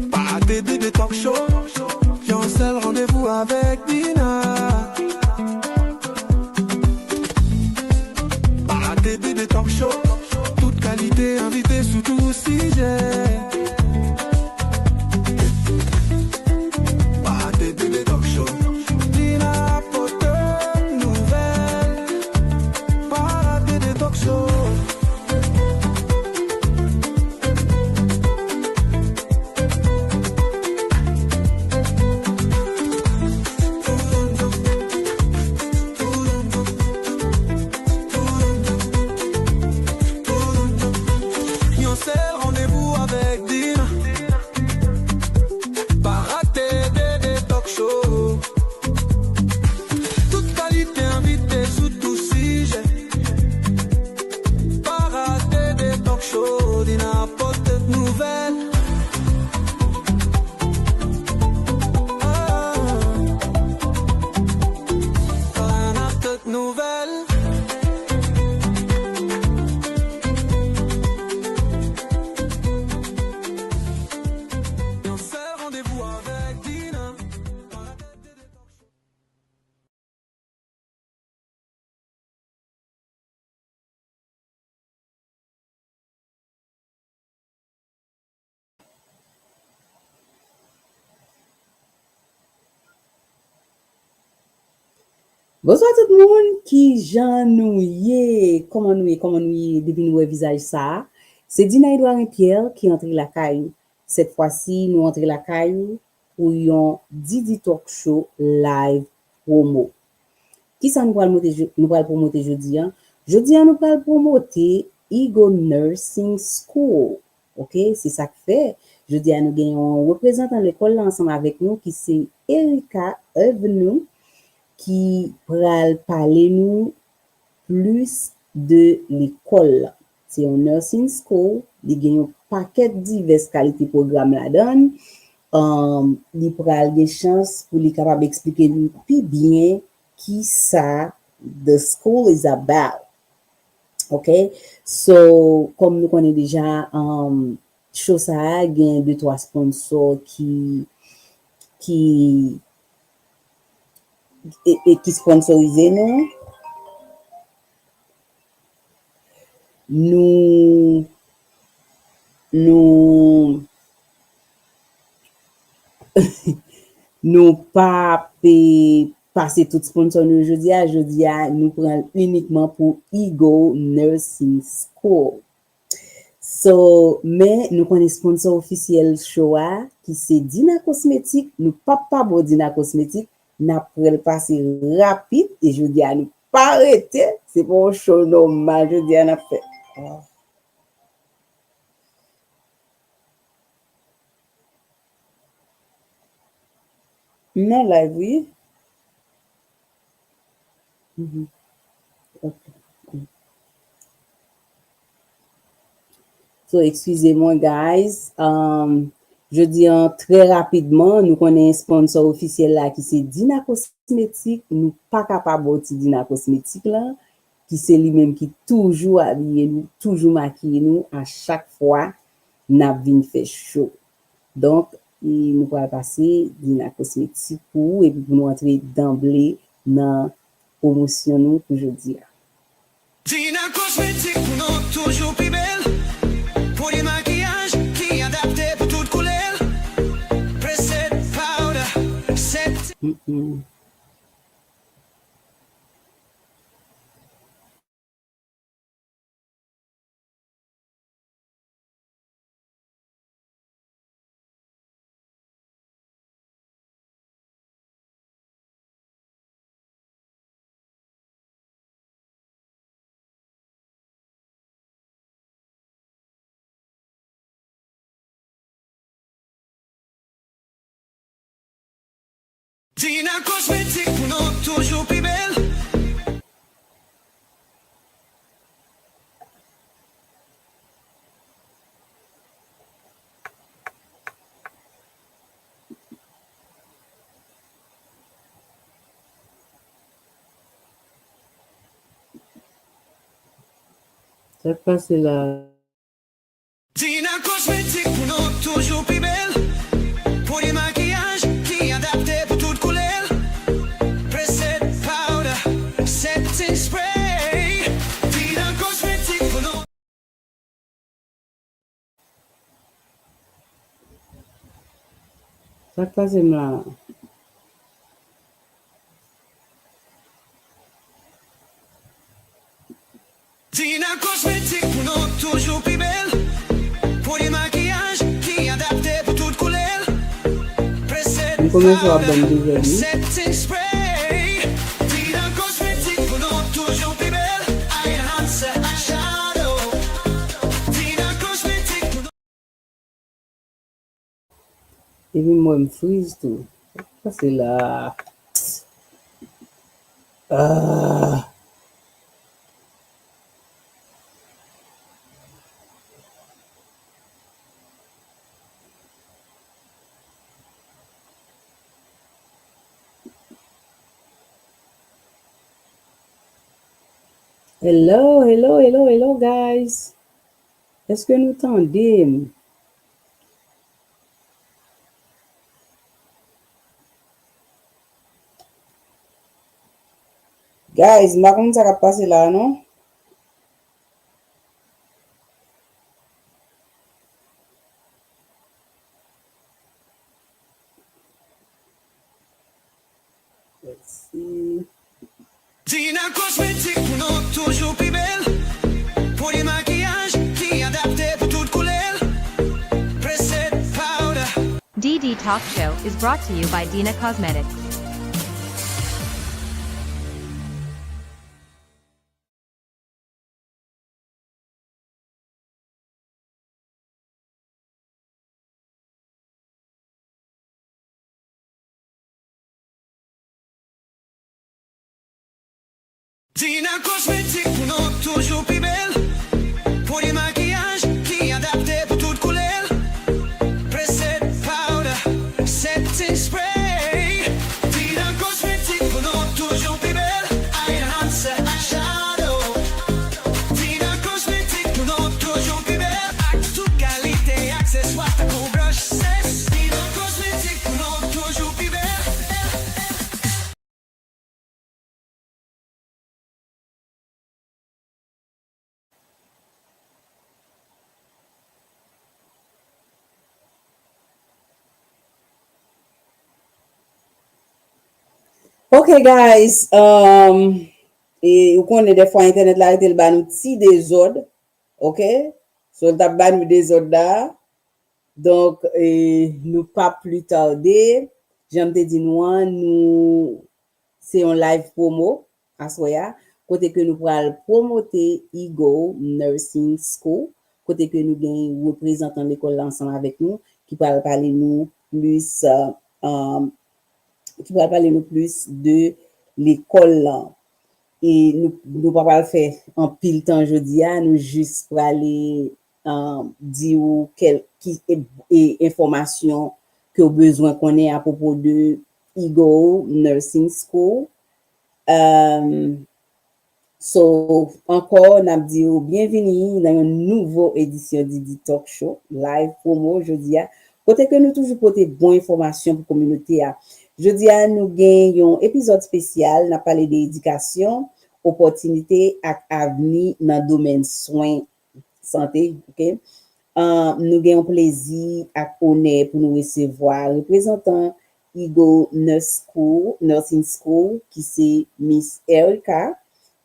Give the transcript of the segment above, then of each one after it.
Pas rater des talk show. J'ai un seul rendez-vous avec Dina. Pas rater des talk show. Toute qualité invité sous tout sujet. Pas rater des talk show. Dina apporte une nouvelle. Pas rater des talk show. Bonsoir tout le monde qui j'en nous y comment nous y depuis nous visage ça. C'est Dina Edouard et Pierre qui entre la caillou. Cette fois-ci, nous entre la caillou pour un Didi Talk Show Live Promo. Qui ça nous va promoter jeudi hein? Jeudi nous va promoter Evenou Nursing School. OK, c'est ça que fait. Jeudi nous gagnons un représentant de l'école ensemble avec nous qui c'est Erika Evenou qui pral parler nous plus de l'école. C'est un nursing school, il gagne un paquet de diverses qualités programme la donne. Il pral des chances pour lui capable expliquer nous plus bien qui ça the school is about. OK? So comme nous connaissons déjà chose ça gagne 2-3 sponsors qui qui sponsorise nous pas passer tout sponsor nous jeudi nous prend uniquement pour Evenou Nursing School. So, mais nous connaissons sponsor officiel show qui c'est Dina Cosmétique, nous pas bon Dina Cosmétique, n'a pour passer rapide et je dis à nous pas arrêter, c'est pour un show normal, je dis à n'a fait. Non, live, oui. Okay. So, excusez-moi, guys. Je dis très rapidement, nous connaissons un sponsor officiel là qui c'est Dina Cosmétique. Nous pas capable de Dina Cosmétique là, qui c'est lui-même qui toujours habillé nous, toujours maquillé nous à chaque fois n'a vinn fait chaud. Donc, nous allons passer Dina Cosmétique pour et puis pour nous entrer d'emblée dans promotion nous pour jeudi. Dina Cosmétique non toujours plus belle. Pour les maquillages qui adapté pour toutes couleurs. Preset powder, set. Dina Cosmétique non toujours plus belle. Ça passe là. Dina Cosmétique non toujours Ça passe là. Dina cosmétique pour nous toujours plus belle. Pour les maquillages qui adaptés pour toutes couleurs. Preset On commence à powder, bonne déjà lui. setting spray. Dina cosmétique pour nous toujours plus belle. Enhancer, shadow. Dina cosmétique pour nous. Et puis moi me freeze tout. Ça c'est là. Ah. Hello, hello, hello, hello guys. Est-ce que nous tendez? Guys, ma comme ça va passer là, non? Let's see. Dina cosmétique pour nous toujours plus belle. Pour les maquillages qui adaptés pour toutes couleurs. Preset powder. DD Talk Show is brought to you by Dina Cosmetics. Dina cosmétique pour nous toujours plus belle. Pour les maquillages qui adaptés pour toutes couleurs. Preset powder, setting spray. Dina cosmétique pour nous toujours plus belle. Enhancer, shadow. Dina cosmétique pour nous toujours plus belle. Avec toute qualité, accessoires, pour brush, cesse. Dina cosmétique pour nous toujours plus belle. Ok guys, et vous connaissez des fois internet là il ba nous ti désordre, ok? So il t'a ba nous désordre là. Donc nous pas plus tarder, j'aime te dire nous c'est un live promo à soya côté que nous pral promoter Evenou Nursing School, côté que nous gagne représentant l'école ensemble avec nous qui parle parler nous plus qui va parler nous plus de l'école là. Et nous pas le faire en pile temps jeudi nous juste pour aller dire quelle qui est information que vous besoin qu'on ait à propos de Evenou Nursing School. So, encore, n'a dit bienvenue dans une nouvelle édition du Talk Show Live Promo jeudi. Côté que nous toujours porter bonne information pour communauté. Jeudi, nous gagnons un épisode spécial, n'a parlé d'éducation, opportunité et avenir dans le domaine soins santé, ok? Nous gagnons plaisir et honneur pour nous recevoir représentant Evenou Nursing School qui c'est Miss Erica.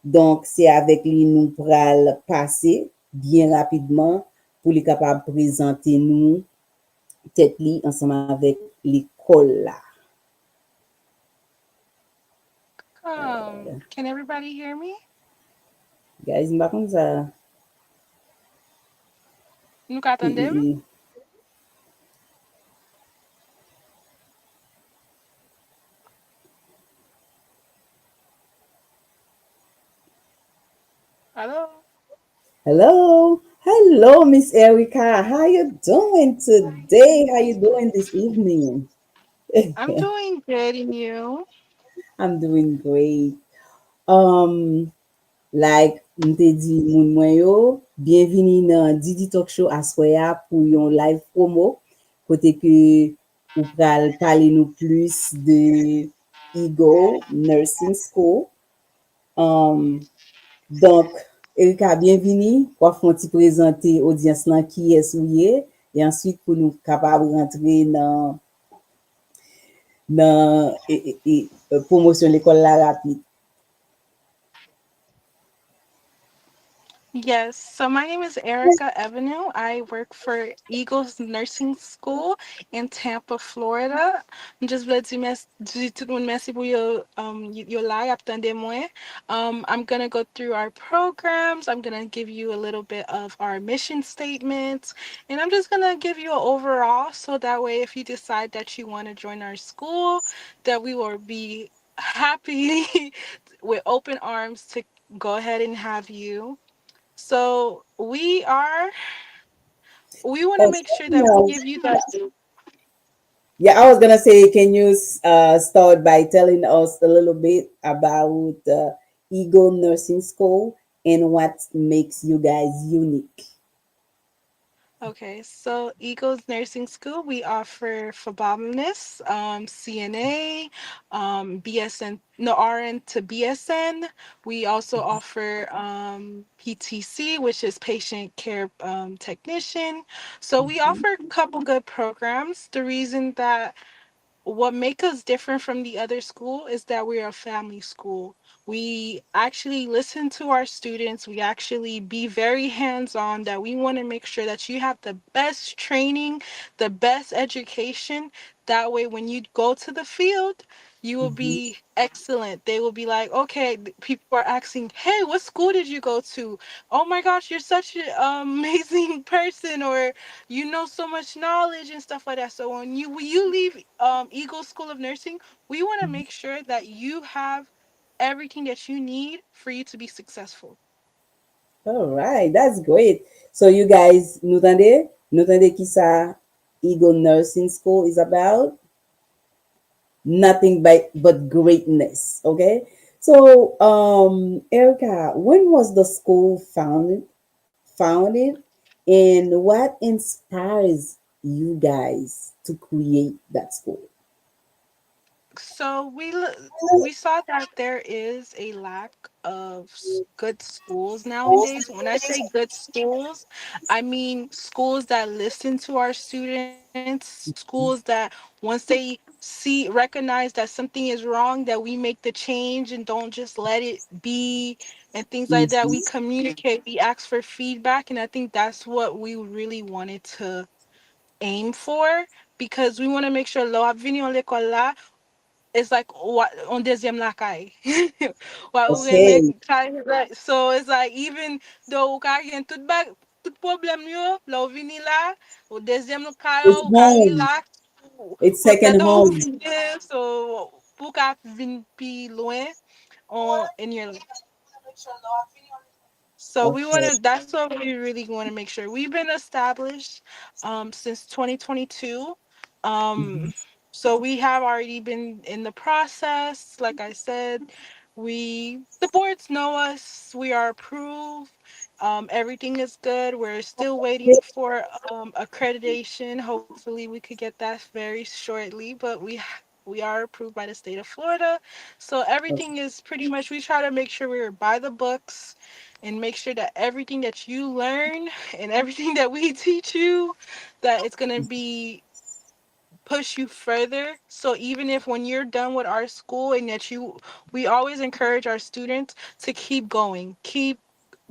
Donc, c'est avec lui nous pral passer bien rapidement pour les capables de présenter nous tête li ensemble avec l'école là. Can everybody hear me? Guys, m'a comme ça. Nou ka atendem? Hello? Hello. Hello, Miss Erica. How you doing today? How you doing this evening? I'm doing good, and you? I'm doing great. Like m'te dit moun mwen yo, bienvenue dans Didi Talk Show assoya pour yon live promo côté que ou pral parler nous plus de Evenou Nursing School. Donc Erika bienvenue, pour font ti présenter audience là qui est souillé et ensuite pour nous capable rentrer dans dans promotion l'école la rapide. Yes, so my name is Erica Evenou. I work for Eagles Nursing School in Tampa, Florida. Just voulais dire tout le monde merci pour your live attendez moi. I'm gonna go through our programs. I'm gonna give you a little bit of our mission statements, and I'm just gonna give you an overall so that way if you decide that you want to join our school, that we will be happy with open arms to go ahead and have you. So we want to Oh, make sure speaking that we of, give you that. yeah, I was gonna say, can you start by telling us a little bit about Eagle Nursing School and what makes you guys unique? Okay, so Eagles Nursing School, we offer phlebotomist, CNA, BSN, no RN to BSN. We also offer PTC, which is patient care technician. So we offer a couple good programs. The reason that what make us different from the other school is that we're a family school. We actually listen to our students. We actually be very hands-on, that we want to make sure that you have the best training, the best education. That way when you go to the field, you will be excellent. They will be like, okay, people are asking, hey, what school did you go to? Oh my gosh, you're such an amazing person, or you know so much knowledge and stuff like that. So when you leave Eagle School of Nursing, we want to make sure that you have everything that you need for you to be successful. All right, that's great. So you guys, nous tendez qui ça Eagle Nursing School is about? Nothing but greatness. Okay. So, Erica, when was the school founded, and what inspires you guys to create that school? So we saw that there is a lack of good schools nowadays. When I say good schools, I mean schools that listen to our students, schools that once they recognize that something is wrong, that we make the change and don't just let it be and things like that. We Mhm. communicate, we ask for feedback, and I think that's what we really wanted to aim for, because we want to make sure lo ap vini an l'école là, it's like what on deuxième lakay. What we Okay, make time, right? So it's like even though we can tout bag tout problem yo, la ou vini la, au deuxième lakay it's ou ka home. relax, It's ou second tête ou home. vide, so pour ka vin pi loin on in your so we want Okay. to. That's what we really want to make sure. We've been established since 2022. Um, so we have already been in the process. Like I said, the boards know us. We are approved. Everything is good. We're still waiting for accreditation. Hopefully, we could get that very shortly. But we are approved by the state of Florida. So everything is pretty much. We try to make sure we're by the books and make sure that everything that you learn and everything that we teach you, that it's going to be push you further. So even if when you're done with our school, and that we always encourage our students to keep going, keep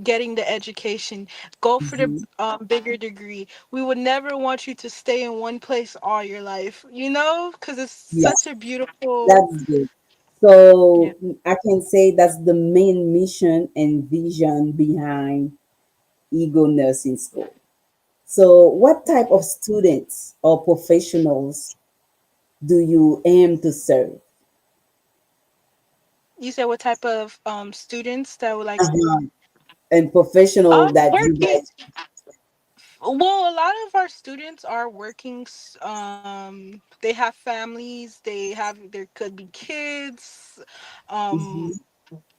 getting the education, go for the Mhm. bigger degree. We would never want you to stay in one place all your life, because it's Yeah, such a beautiful. that's good. Yeah. So I can say that's the main mission and vision behind Eagle Nursing School. So, what type of students or professionals do you aim to serve? You said what type of students that would like Uh-huh. And professional that you working. guys. Well, a lot of our students are working. They have families. There could be kids. Mhm. Um,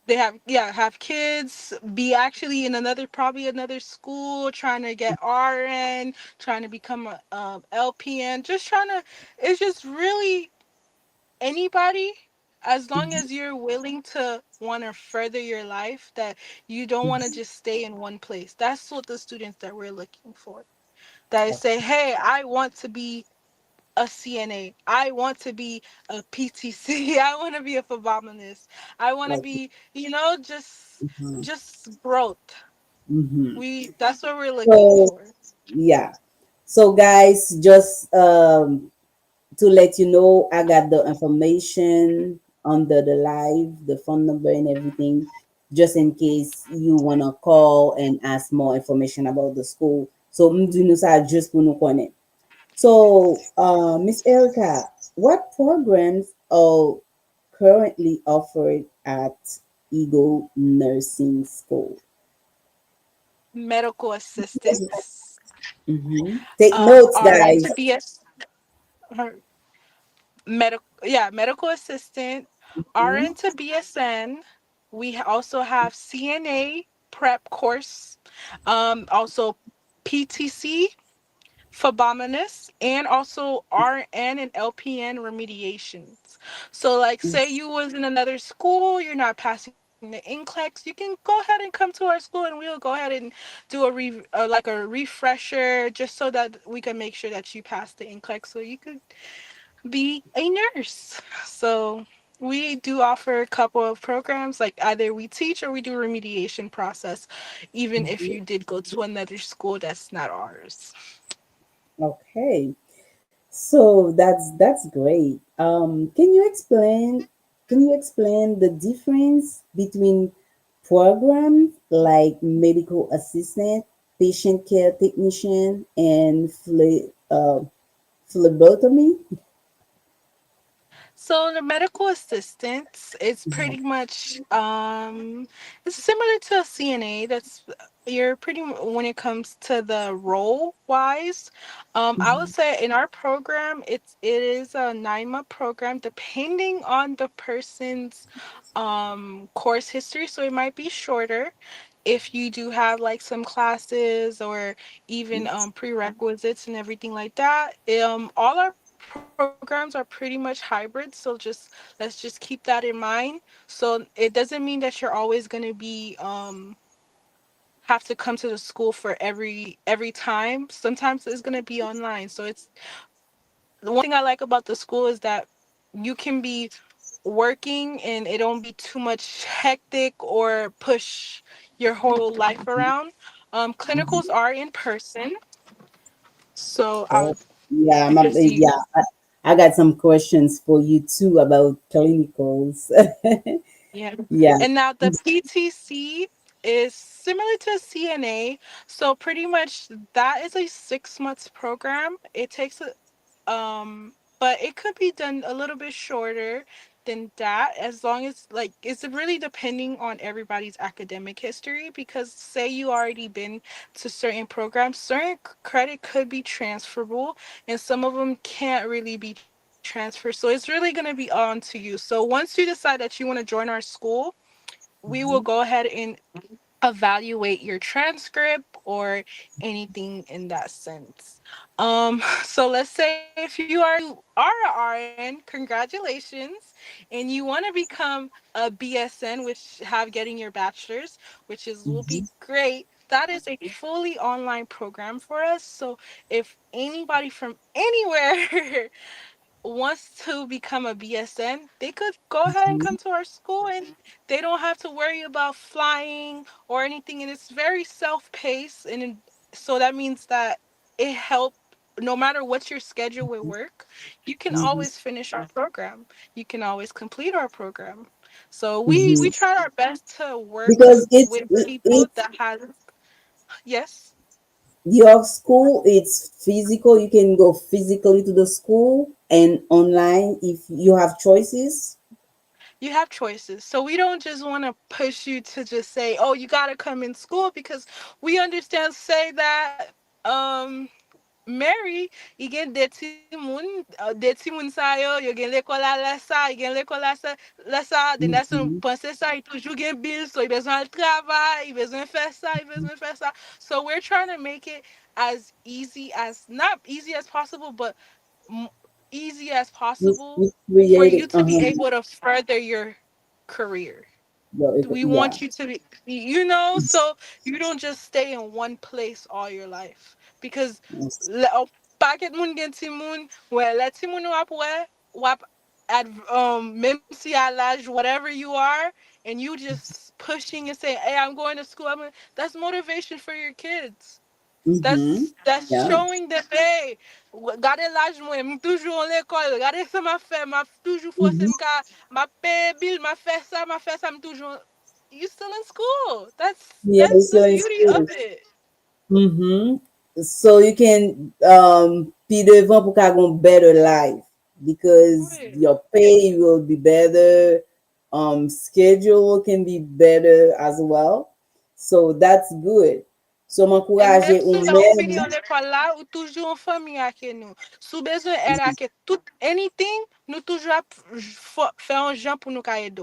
they have kids. Be actually in probably another school, trying to get RN, trying to become a LPN. Just trying to. It's just really anybody, as long as you're willing to want to further your life, that you don't want to just stay in one place. That's what the students that we're looking for, that say, hey, I want to be a CNA. I want to be a PTC. I want to be a phlebotomist. I want to Like, be, you know, mhm, just growth. mhm. We That's what we're looking So for. yeah. So guys, just to let you know, I got the information under the live, the phone number and everything, just in case you wanna call and ask more information about the school. So mdi nou sa just pour nous connaître. So Miss Erica, what programs are currently offered at Eagle Nursing School? Medical assistants, Take notes, RN guys. to BS, medical assistant, RN to BSN. We also have CNA prep course, also PTC, phlebotomist, and also RN and LPN remediations. So, like, say you was in another school, you're not passing the NCLEX, you can go ahead and come to our school, and we'll go ahead and do like a refresher, just so that we can make sure that you pass the NCLEX, so you could be a nurse. So we do offer a couple of programs, like either we teach or we do remediation process, even if you did go to another school that's not ours. Okay. So that's great. Can you explain the difference between programs like medical assistant, patient care technician, and phlebotomy? So the medical assistants, it's pretty much it's similar to a CNA. That's you're when it comes to the role wise. I would say in our program, it is a 9-month program, depending on the person's course history. So it might be shorter if you do have like some classes or even prerequisites and everything like that. All our programs are pretty much hybrid, so let's just keep that in mind. So it doesn't mean that you're always going to be have to come to the school for every time. Sometimes it's going to be online. So it's the one thing I like about the school is that you can be working and it don't be too much hectic or push your whole life around. Clinicals are in person, so I Oh, would yeah, suggest you. yeah. I got some questions for you too about clinicals. Yeah. Yeah. And now the PTC is similar to CNA. So pretty much that is a 6 months program. It takes but it could be done a little bit shorter than that, as long as like it's really depending on everybody's academic history, because say you already been to certain programs, certain credit could be transferable and some of them can't really be transferred. So it's really going to be on to you. So once you decide that you want to join our school, we will go ahead and evaluate your transcript or anything in that sense. So let's say if you are a RN, congratulations, and you want to become a BSN, which have getting your bachelor's, which is will be great. That is a fully online program for us. So if anybody from anywhere wants to become a BSN, they could go ahead and come to our school, and they don't have to worry about flying or anything. And it's very self paced. So that means that it helped no matter what your schedule with work, you can Mhm, always finish our program. You can always complete our program. So we mhm. try our best to work Because with people that has yes. your school, it's physical. You can go physically to the school and online if you have choices. You have choices. So we don't just want to push you to just say, "Oh, you got to come in school," because we understand say that Mary, igen deti moun sa yo gen l'ekol la lesa, gen l'ekol la sa, den nason Mhm, pense sa, yi toujou gen bil, so yi bezwen al travay, yi bezwen fè sa, yi bezwen fè sa. So we're trying to make it as easy as, not easy as possible, but m- easy as possible you for you created, to be able to further your career. We yeah. want you to be, so you don't just stay in one place all your life, because paket moun gen ti moun, ouais, let ti moun wap at même si à l'âge whatever you are, and you just pushing and saying, "Hey, I'm going to school." That's motivation for your kids. Mm-hmm. That's Yeah. showing them, hey, gade l'âge mwen, m toujou an l'ekol, gade sa ma fe, ma toujou fose Mm-hmm. m ka, ma pe bil, ma fe sa, m toujou. You still in school. Yeah, That's so the in beauty of school. it. Mm-hmm. So you can be devant pour qu'avoir a better life because Right. your pay will be better, schedule can be better as well. So that's good. So Et même m'encourager ou si on finit même. l'école là, ou toujours en famille avec nous. Sous besoin d'aide avec tout anything, nous toujours faire un genre pour nous aider.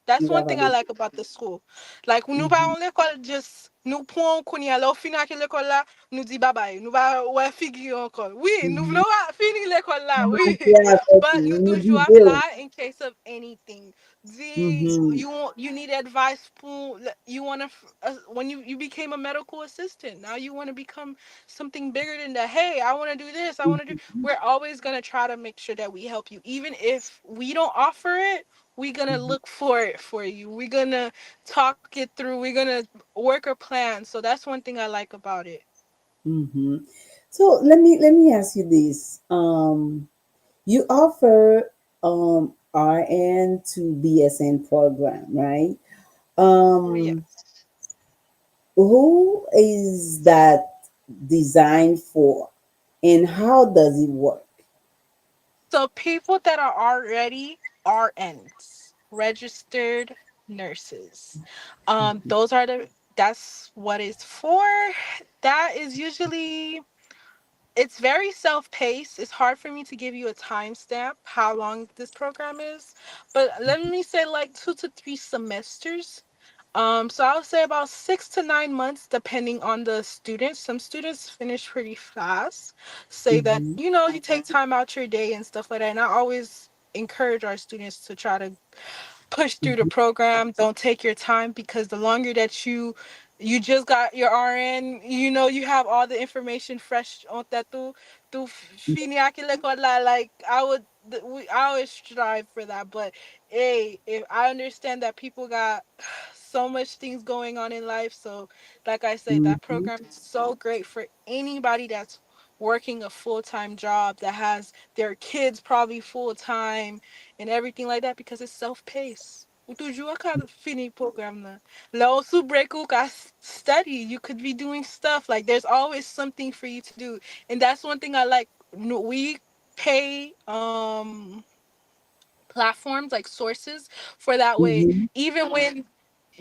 That's one thing I like about the school. Like nous pas Mhm. en l'école just nous prenons qu'on y a là, au final de l'école là, nous dit bye bye. Nous va ouais figure encore. Oui, nous Mhm. voulons finir l'école là, oui. Yeah, But nous nous toujours disons. apply in case of anything. The Mhm. you need advice for you want to when you became a medical assistant, now you want to become something bigger than that. Hey, I want to do this, I want to do, we're always going to try to make sure that we help you, even if we don't offer it. We're going to look for it for you, we're going to talk it through, we're going to work a plan. So that's one thing I like about it. Mhm. So let me ask you this. You offer RN to BSN program, right? Um, Yes. who is that designed for, and how does it work? So people that are already RNs, registered nurses, those are the that's what it's for. That is usually, it's very self-paced. It's hard for me to give you a timestamp how long this program is, but let me say like 2 to 3 semesters. So I would say about 6 to 9 months, depending on the students. Some students finish pretty fast. Say that, Mm-hmm. you take time out your day and stuff like that. And I always encourage our students to try to push through the program. Don't take your time, because the longer that you just got your RN, you have all the information fresh on that tu fini aquele cola. Like I always strive for that. But hey, if I understand that people got so much things going on in life, so like I said, that Mm-hmm. program is so great for anybody that's working a full-time job, that has their kids probably full-time and everything like that, because it's self-paced. Ou toujours ka fini program na. Là also break ou ka study. You could be doing stuff. Like there's always something for you to do. And that's one thing I like. We pay platforms like sources for that way. Mm-hmm. Even when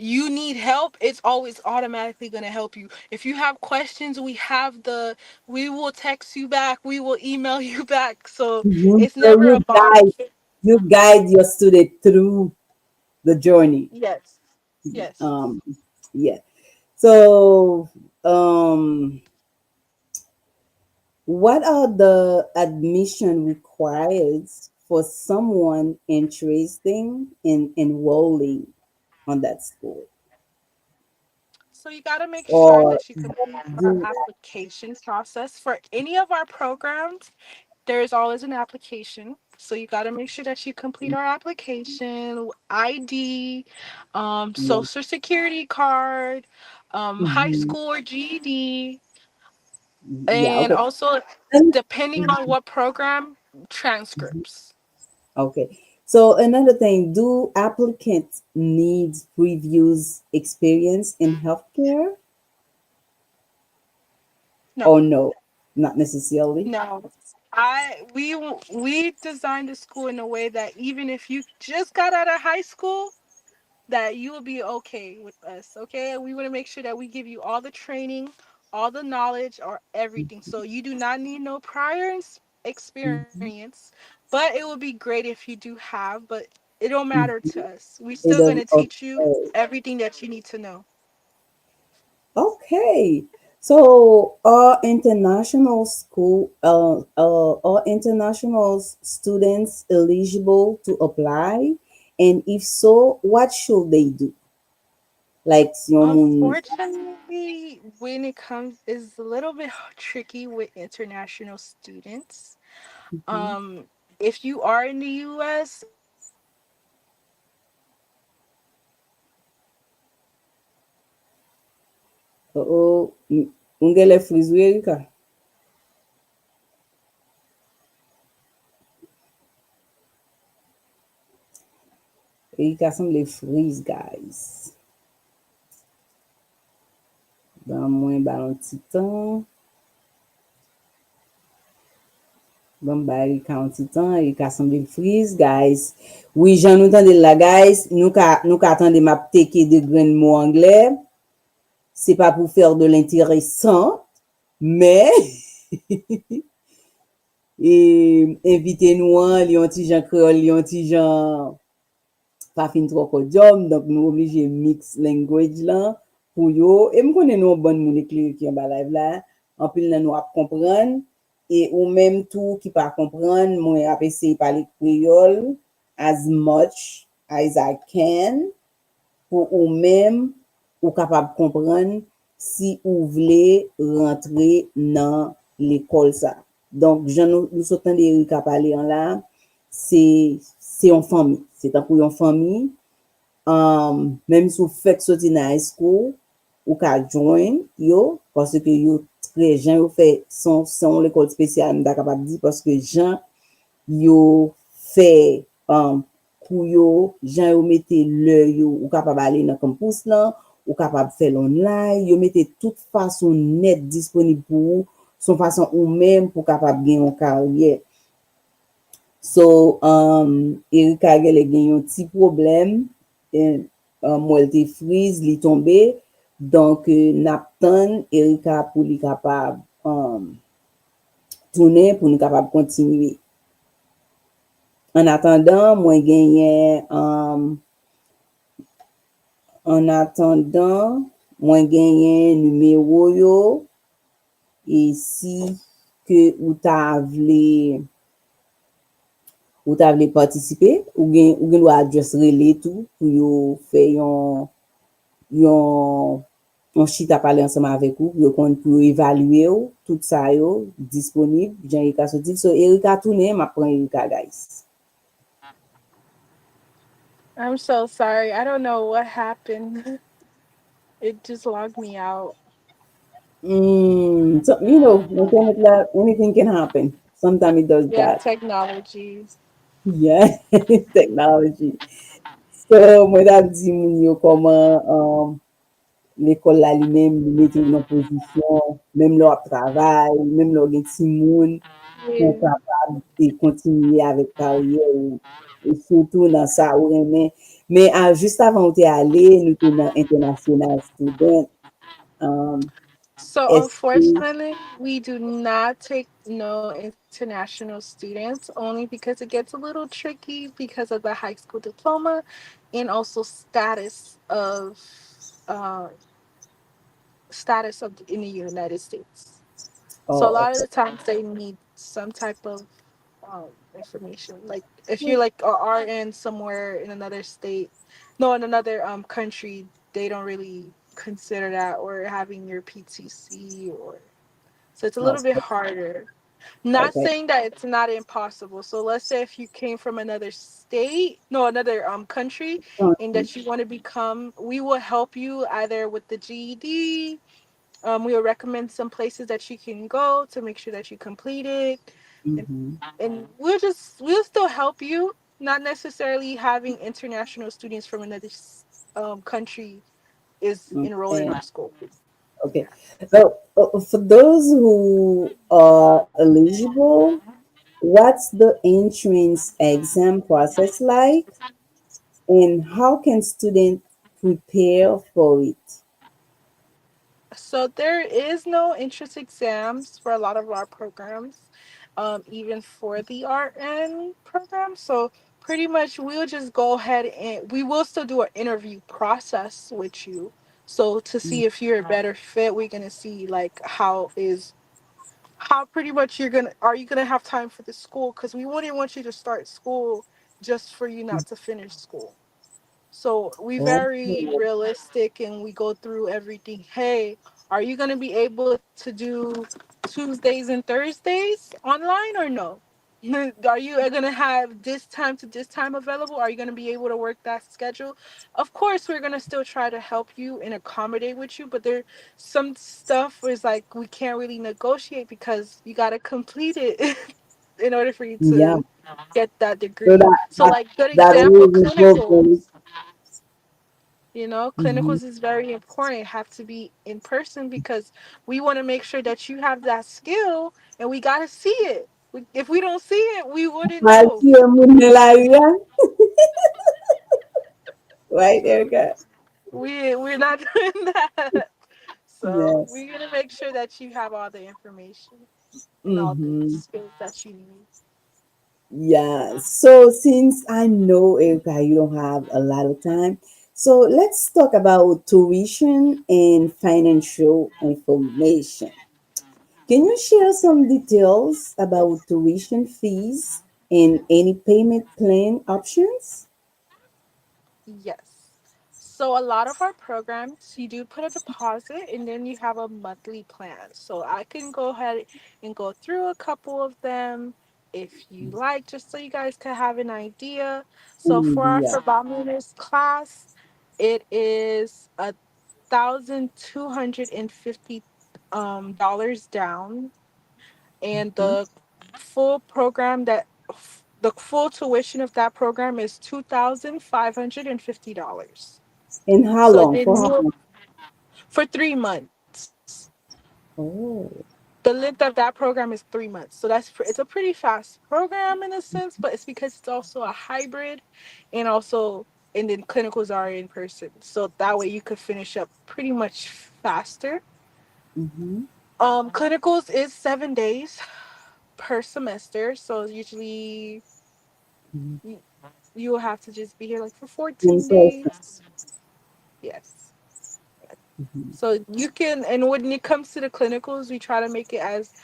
you need help, it's always automatically going to help you. If you have questions, we will text you back, we will email you back. So Mhm. it's So never a bother. you guide your student through the journey. Yes. Yes. Um, yeah. So, what are the admission requires for someone interested in enrolling on that school? So you got to make sure Or that you complete our do application process for any of our programs. There is always an application. So you got to make sure that you complete our application, ID, yeah, social security card, high mhm, school or GED, yeah, and okay. also And- depending on what program, transcripts. okay. So another thing, do applicants need previous experience in healthcare No, or no? Not necessarily. no. We designed the school in a way that even if you just got out of high school, that you will be okay with us. Okay, we want to make sure that we give you all the training, all the knowledge, or everything. So you do not need no prior Mhm. experience, but it would be great if you do have. But it don't matter Mhm. to us. We It still gonna doesn't. teach you Okay. everything that you need to know. Okay. So are international are international students eligible to apply? And if so, what should they do? Like si yon moun, Unfortunately, when it comes, is a little bit tricky with international students. Um, if you are in the U.S. and you want to come to mwen gen le friz ou Erika? Erika semble friz, guys. Dan mwen balon titan. Bon, ba Erika an titan. Erika semble friz, guys. Oui, jan nou tande la, guys. Nou ka tande map teke de gren mou anglè. Se pa pou fèr de l'interesan, mais e invite nou an, li yon ti jan kreol, li yon ti jan pa fin tro kodyom, donk nou oblije mix language lan pou yo. E m konen nou bon moun ekli ki yon ba live la, anpil nan nou ap kompran, e ou menm tou ki pa kompran, mwen ap ese pale kreol as much as I can, pou ou menm ou kapab kompran si ou vle rentre nan l'ekol sa. Donk, jan nou sotan de Erika pale an la, se yon fami. Se tan pou yon fami, menm sou fek soti nan high school, ou ka join yo, parce que yo tre jan yo fe son l'ekol spesyal, mda kapab di, parce que jan yo fe kou yo, jan yo mette le yo, ou kapab ale nan kampous lan, ou kapab fel online, yo mette tout fason net disponib pou ou, son fason ou menm pou kapab gen yon karye. So, Erika gele gen yon ti problem, mwen te friz, li tombe, donk nap tan Erika pou li kapab toune, pou li kapab kontinue. En attendant, mwen genyen numero yo, e si ke ou ta vle partisipe, ou gen do adres rele tou, pou yo fe yon chita pale ansama avek ou, pou yo evalue ou, tout sa yo, disponib, jan Erika so di. So, Erika toune, ma pren Erika, guys. I'm so sorry. I don't know what happened. It just logged me out. So, internet la, anything can happen. Sometimes it does Yeah, that. technology. Yeah, technology. So, mwen ap di moun yo koman l'ekol la li men, li mette ou nan pozisyon, menm lò ap travay, menm lò gen ti moun, pou Yeah. kapab de kontinye avèk karye ou surtout nan sa ou remen. Men just avan ou te ale, nou te nan international student, So eske, unfortunately, we do not take no international students only because it gets a little tricky because of the high school diploma and also uh, status of in the United States. So a oh, lot of okay. the times they need some type of information. Like if you're like a RN somewhere in another state, no, in another country, they don't really consider that or having your PTC or so it's a little bit harder. Not Okay. saying that it's not impossible. So let's say if you came from another state, no, another country, and that you want to become, we will help you either with the GED. We will recommend some places that you can go to make sure that you complete it, and, Mm-hmm. and we'll still help you. Not necessarily having international students from another country is enrolled in Okay. our school. Okay. So, for those who are eligible, what's the entrance exam process like, and how can students prepare for it? So there is no entrance exams for a lot of our programs, even for the RN program. So pretty much we'll just go ahead and we will still do an interview process with you. So to see if you're a better fit, we're gonna see like how pretty much you're gonna are you gonna have time for the school because we wouldn't want you to start school just for you not to finish school. So we Oh, very realistic and we go through everything. Hey, are you gonna be able to do Tuesdays and Thursdays online or no? Are you gonna have this time to this time available? Are you gonna be able to work that schedule? Of course, we're gonna still try to help you and accommodate with you, but there some stuff is like we can't really negotiate because you gotta complete it in order for you yeah. to get that So degree. So, that like good that example, was important. clinicals. Mm-hmm. Clinicals is very important. It have to be in person because we want to make sure that you have that skill, and we gotta see it. If we don't see it, we wouldn't know. Malki Munelaria, right, Erica? We're not doing that. So Yes. we're gonna make sure that you have all the information and all the Mm-hmm. skills that you need. Yeah. So since I know, Erica, you don't have a lot of time, so let's talk about tuition and financial information. Can you share some details about tuition fees and any payment plan options? Yes. So a lot of our programs, you do put a deposit and then you have a monthly plan. So I can go ahead and go through a couple of them if you like, just so you guys can have an idea. So Mm, for our yeah. phlebotomist class, it is $1,250 dollars down, and Mhm. the full tuition of that program is $2,550. And how So long? then For how you long? for 3 months. Oh. The length of that program is 3 months. So it's a pretty fast program in a sense, but it's because it's also a hybrid, and also and then clinicals are in person. So that way you could finish up pretty much faster. Mm-hmm. Clinicals is 7 days per semester, so usually you, you will have to just be here like for In 14 person. days. Yes. Mm-hmm. So you can, and when it comes to the clinicals, we try to make it as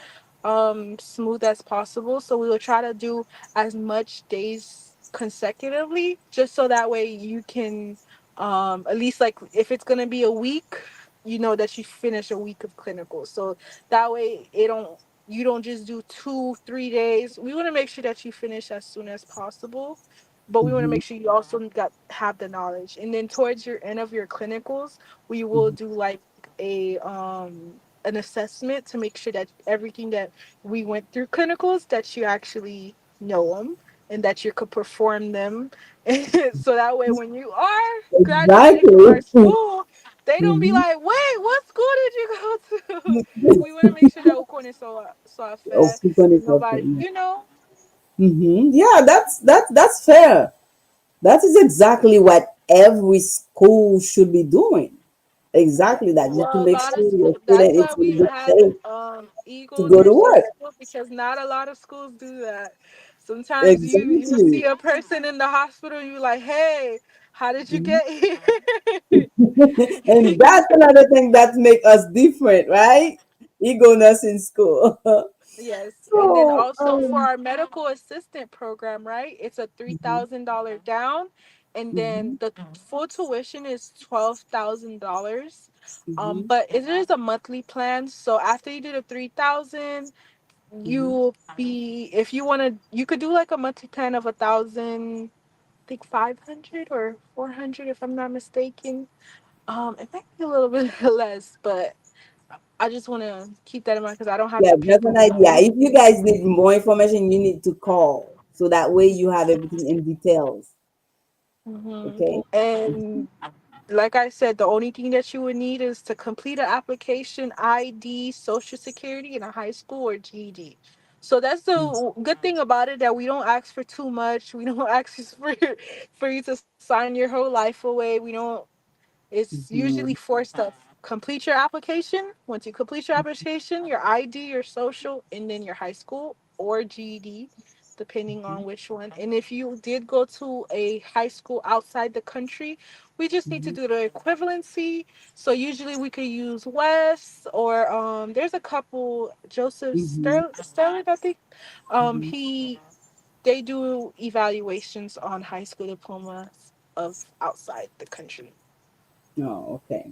smooth as possible. So we will try to do as much days consecutively, just so that way you can at least, like, if it's gonna be a week, you know that you finish a week of clinical. So that way it don't you don't just do 2 3 days. We want to make sure that you finish as soon as possible, but we want to Mm-hmm. make sure you also have the knowledge. And then towards your end of your clinicals, we will Mm-hmm. do like an assessment to make sure that everything that we went through clinicals, that you actually know them and that you could perform them. So that way when you are graduating from our Exactly. school, they don't be Mm-hmm. like, wait, what school did you go to? We want to make sure that uko so Oh, fair. keep on it up, Nobody, yeah. you know. Mm-hmm. Yeah, that's fair. That is exactly what every school should be doing. Exactly that. Just to Well, a make lot of sure your school. That's student why is we in good had shape to Eagles go to nursing work. school, because not a lot of schools do that. Sometimes you see Exactly. a person in the hospital, you like, hey, how did you Mhm. get here? And that's another thing that make us different, right? Ego nursing school. Yes, and then So, also for our medical assistant program, right? It's a $3,000 down, and then mhm, the full tuition is $12,000. mhm, But it is a monthly plan, so after you do the 3,000, mhm, you'll be, if you want to, you could do like a monthly plan of 1,000, I think 500 or 400, if I'm not mistaken. It might be a little bit less, but I just want to keep that in mind because I don't have yeah, the that's an paperwork. idea. If you guys need more information, you need to call. So that way you have everything in details. Hmm. Okay? And like I said, the only thing that you would need is to complete an application, ID, Social Security, and a high school or GED. So that's the good thing about it, that we don't ask for too much. We don't ask for you to sign your whole life away. We don't. It's usually Mm-hmm. four stuff. Complete your application. Once you complete your application, your ID, your social, and then your high school or GED, depending on which one. And if you did go to a high school outside the country, we just need to Mm-hmm. do the equivalency. So usually we could use Wes, or there's a couple, Joseph Mm-hmm. Sterling, I think. Mm-hmm. He They do evaluations on high school diplomas. of outside the country. Oh, okay.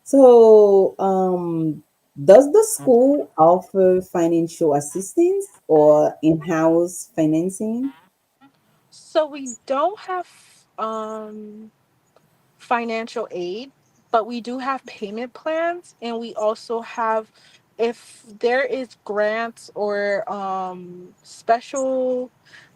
So, does the school offer financial assistance or in-house financing? So we don't have financial aid, but we do have payment plans, and we also have, if there is grants or special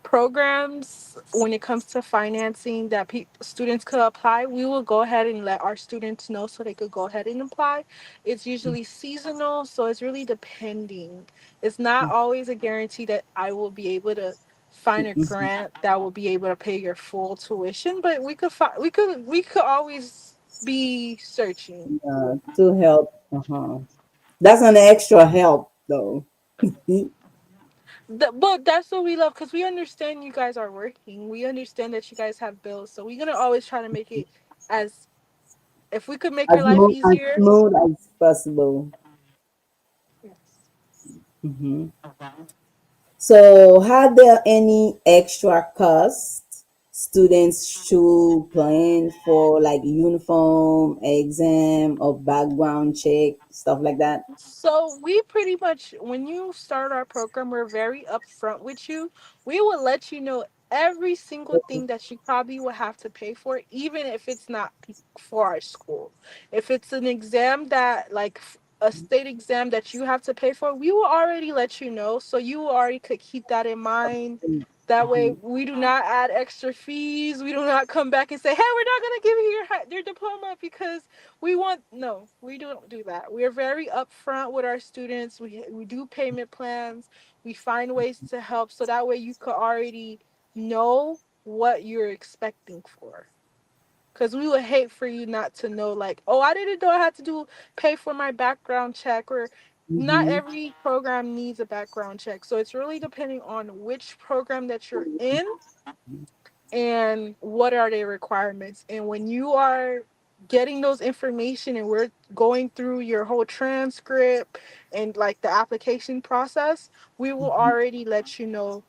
programs when it comes to financing that students could apply, we will go ahead and let our students know so they could go ahead and apply. It's usually seasonal, so it's really depending. It's not always a guarantee that I will be able to find a Mhm. grant that will be able to pay your full tuition, but we could always be searching. To help. Uh-huh. That's an extra help, though. But that's what we love, because we understand you guys are working. We understand that you guys have bills, so we're gonna always try to make it as, if we could make your life As easier. smooth as possible. Yes. Hmm. So, are there any extra costs students should plan for, like uniform, exam, or background check, stuff like that? So we pretty much, when you start our program, we're very upfront with you. We will let you know every single thing that you probably will have to pay for, even if it's not for our school. If it's an exam that, like a state exam that you have to pay for, we will already let you know, so you already could keep that in mind. That way, Mhm. we do not add extra fees. We do not come back and say, "Hey, we're not gonna give you your diploma because we want." No, we don't do that. We are very upfront with our students. We do payment plans. We find ways to help, so that way you could already know what you're expecting for. Because we would hate for you not to know, like, oh, I didn't know I had to do pay for my background check, or not Mhm. every program needs a background check. So it's really depending on which program that you're in and what are their requirements. And when you are getting those information and we're going through your whole transcript and like the application process, we will already let you know,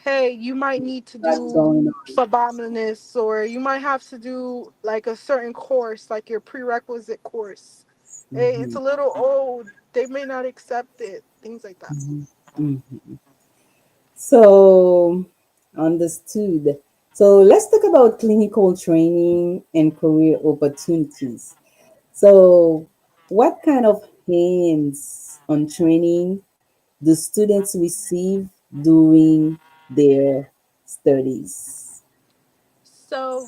hey, you might need to What's do going on? phlebotomist, or you might have to do like a certain course, like your prerequisite course. Hey, it's Mhm. a little old, they may not accept it, things like that. Mhm. Mhm. So, understood. So, let's talk about clinical training and career opportunities. So, what kind of hands-on training do students receive during their studies? So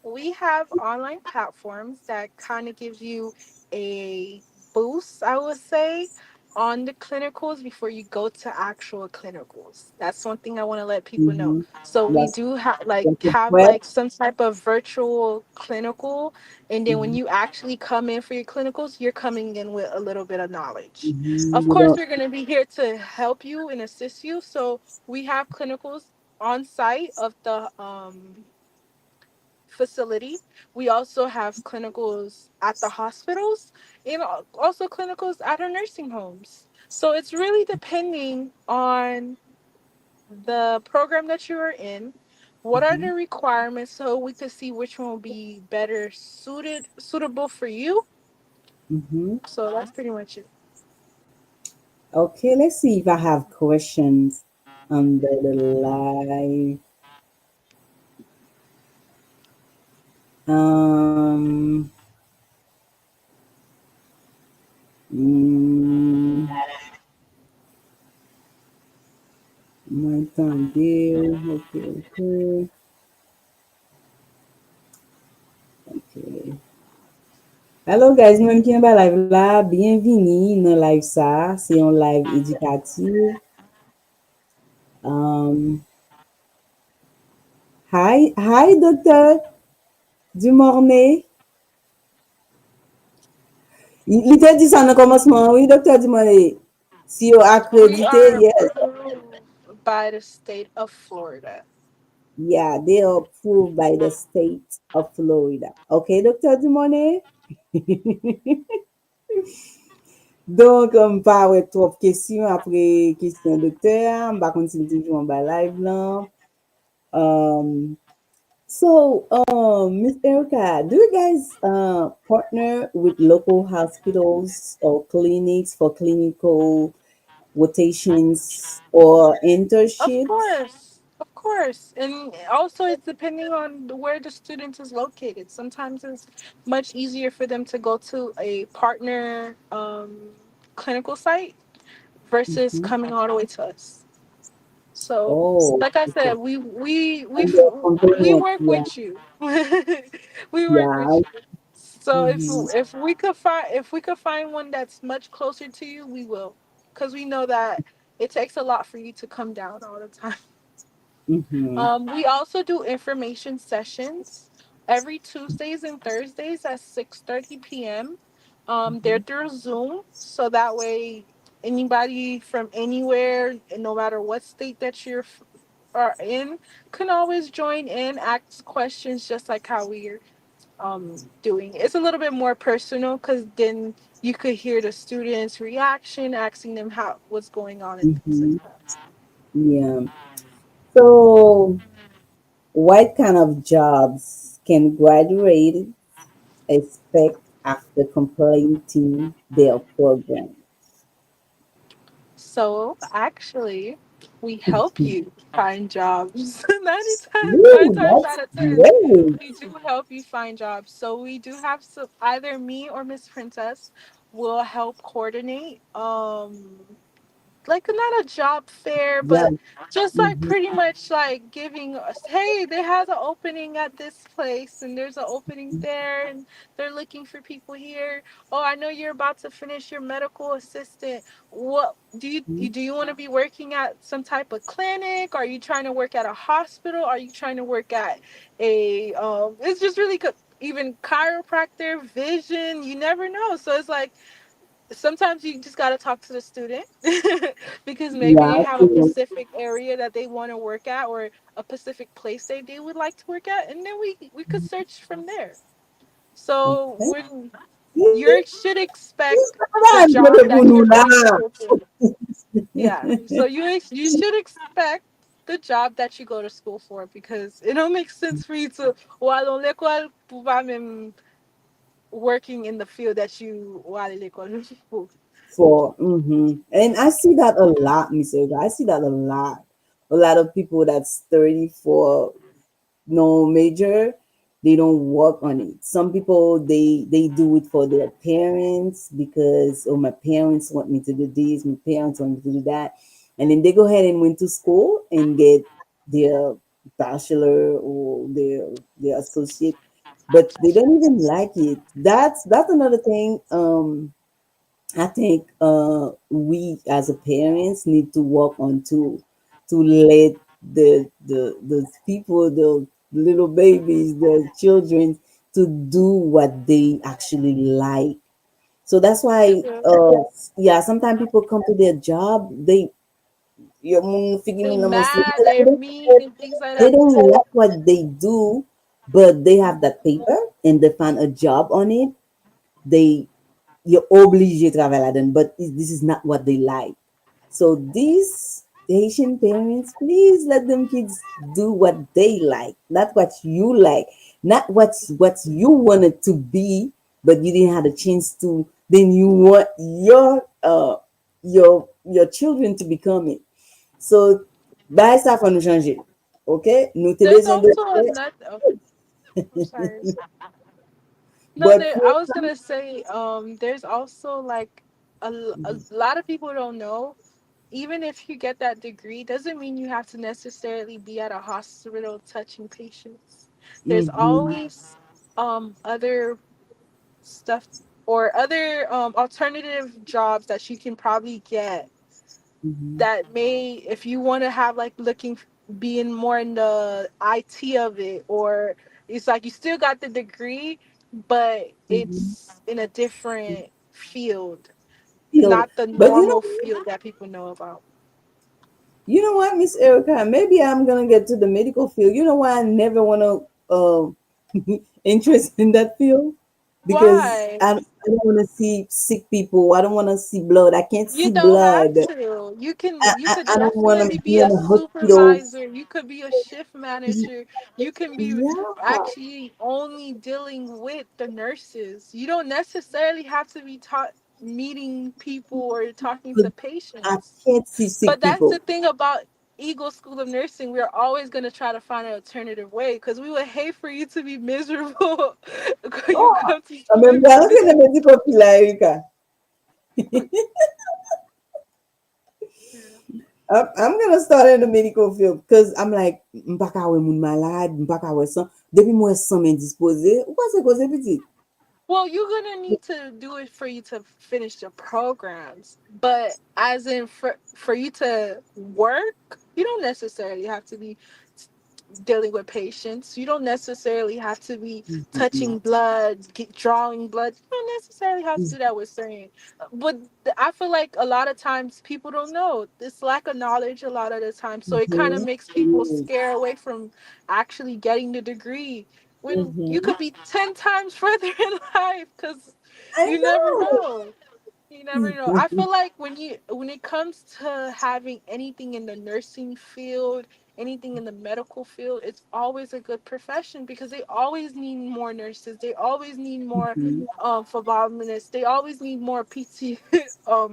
we have online platforms that kind of gives you a boost, I would say, on the clinicals before you go to actual clinicals. That's one thing I want to let people know. Mm-hmm. So we Like, do have like like a have prep. like some type of virtual clinical, and then when Mm-hmm. you actually come in for your clinicals, you're coming in with a little bit of knowledge. Of Mm-hmm. You course, don't. we're going to be here to help you and assist you. So we have clinicals on site of the facility. We also have clinicals at the hospitals, and also clinicals at our nursing homes. So it's really depending on the program that you are in. What are Mm-hmm. the requirements, so we could see which one will be better suitable for you. Mm-hmm. So that's pretty much it. Okay, let's see if I have questions under the live. Um, hum, entendeu? Ok, ok, ok. Hello guys, mwen ki yon ba live la, bienveni nan live sa, se yon live edukatif. Um, hi Dr. Dumorne. Li te di sa nan komanseman, oui Dr. Dumorne. Si yo We akredite, are yes. approved by the state of Florida. Yeah, they are approved by the state of Florida. Okay, Dr. Dumorne? Donk, mpa wè trop kesyon apre kesyon doktor, mba kontin toujou an ba live lan. Um, So, Miss Erica, do you guys partner with local hospitals or clinics for clinical rotations or Of internships? course, of course. And also, it's depending on where the student is located. Sometimes it's much easier for them to go to a partner clinical site versus Mm-hmm. coming all the way to us. So, Oh, like I said, okay. And they're we convenient. work Yeah, with you. We work with yeah. you. So Mm-hmm. if we could find one that's much closer to you, we will, because we know that it takes a lot for you to come down all the time. Mm-hmm. We also do information sessions every Tuesdays and Thursdays at 6:30 p.m. They're Mm-hmm. through Zoom, so that way anybody from anywhere, and no matter what state that are in, can always join in, ask questions, just like how we're doing. It's a little bit more personal because then you could hear the students' reaction, asking them how what's going on and things like Mm-hmm. that. Yeah. So, what kind of jobs can graduates expect after completing their program? So actually, we help you find jobs. 9 times Ooh, out that's of 10, great. we do help you find jobs. So we do have some, either me or Miss Princess will help coordinate. Like not a job fair, Yeah. but just like Mm-hmm. pretty much like giving us, hey, they has an opening at this place and there's an opening there and they're looking for people here. Oh, I know you're about to finish your medical assistant. What do you want to be working at some type of clinic? Are you trying to work at a hospital? Are you trying to work at a it's just really good, even chiropractor, vision, you never know. So it's like sometimes you just got to talk to the student because maybe they Yeah. have a specific area that they want to work at or a specific place they would like to work at, and then we could search from there. So Okay. when you should expect the Parang job pwede po that you're nula. going to school for. Yeah, so you should expect the job that you go to school for, because it don't make sense for you to wala l'école pour pas même working in the field that you wala l'école for. For and I see that a lot, Miss Olga. I see that a lot. A lot of people that's 30 for no major, they don't work on it. Some people they do it for their parents because oh my parents want me to do this, my parents want me to do that. And then they go ahead and went to school and get their bachelor or their associate, but they don't even like it. That's another thing. I think we as a parents need to work on to let the people, the little babies, the children to do what they actually like. So that's why yeah, sometimes people come to their job, yung They figure naman sila, mad, they're mean, and things like they that. don't like what they do, but they have that paper and they find a job on it. They you're obligé to travailler là-dedans, but this is not what they like. So these Haitian parents, please let them kids do what they like, not what you like, not what you wanted to be, but you didn't have a chance to. Then you want your children to become it. So, bah ça faut nous changer, ok? Nous te There's besoin de also another. Oh, I'm sorry. No, but there. I was gonna say. There's also like a lot of people don't know. Even if you get that degree, doesn't mean you have to necessarily be at a hospital touching patients. There's mm-hmm, always other stuff or other alternative jobs that you can probably get mm-hmm, that may, if you want to have like looking, being more in the IT of it, or it's like you still got the degree but mm-hmm. it's in a different field, Field. not the But normal field that people know about. you know what, Miss Erica? Maybe I'm gonna get to the medical field. You know why I never wanna interest in that field? Because Why? don't want to see sick people. I don't want to see blood. I can't You see don't have blood. to. You could I don't want to definitely be be in a a hospital. supervisor. You could be a shift manager. You can be Yeah. actually only dealing with the nurses. You don't necessarily have to be taught meeting people or talking But to I patients. can't see sick But that's the people. thing about Eagle School of Nursing. We're always going to try to find an alternative way because we would hate for you to be miserable when you Oh, come to en school même and be temps, c'est le miserable. médico qui l'a, Erika. I'm gonna start in the medical field because I'm like, mpaka we moun malade, mpaka we san. Depi mwen san men dispose, ou pa se koze petit? Well, you're gonna need to do it for you to finish your programs, but as in for you to work, you don't necessarily have to be dealing with patients. You don't necessarily have to be Mhm. touching blood, drawing blood. You don't necessarily have to do that with certain. But I feel like a lot of times people don't know this lack of knowledge. A lot of the time, so it kind of Mhm. makes It people is. scare away from actually getting the degree when you Mhm. could be 10 times further in life because I you never know. know. You never know. I feel like when it comes to having anything in the nursing field, anything in the medical field, it's always a good profession because they always need more nurses. They always need more Mhm. phlebotomists. They always need more PT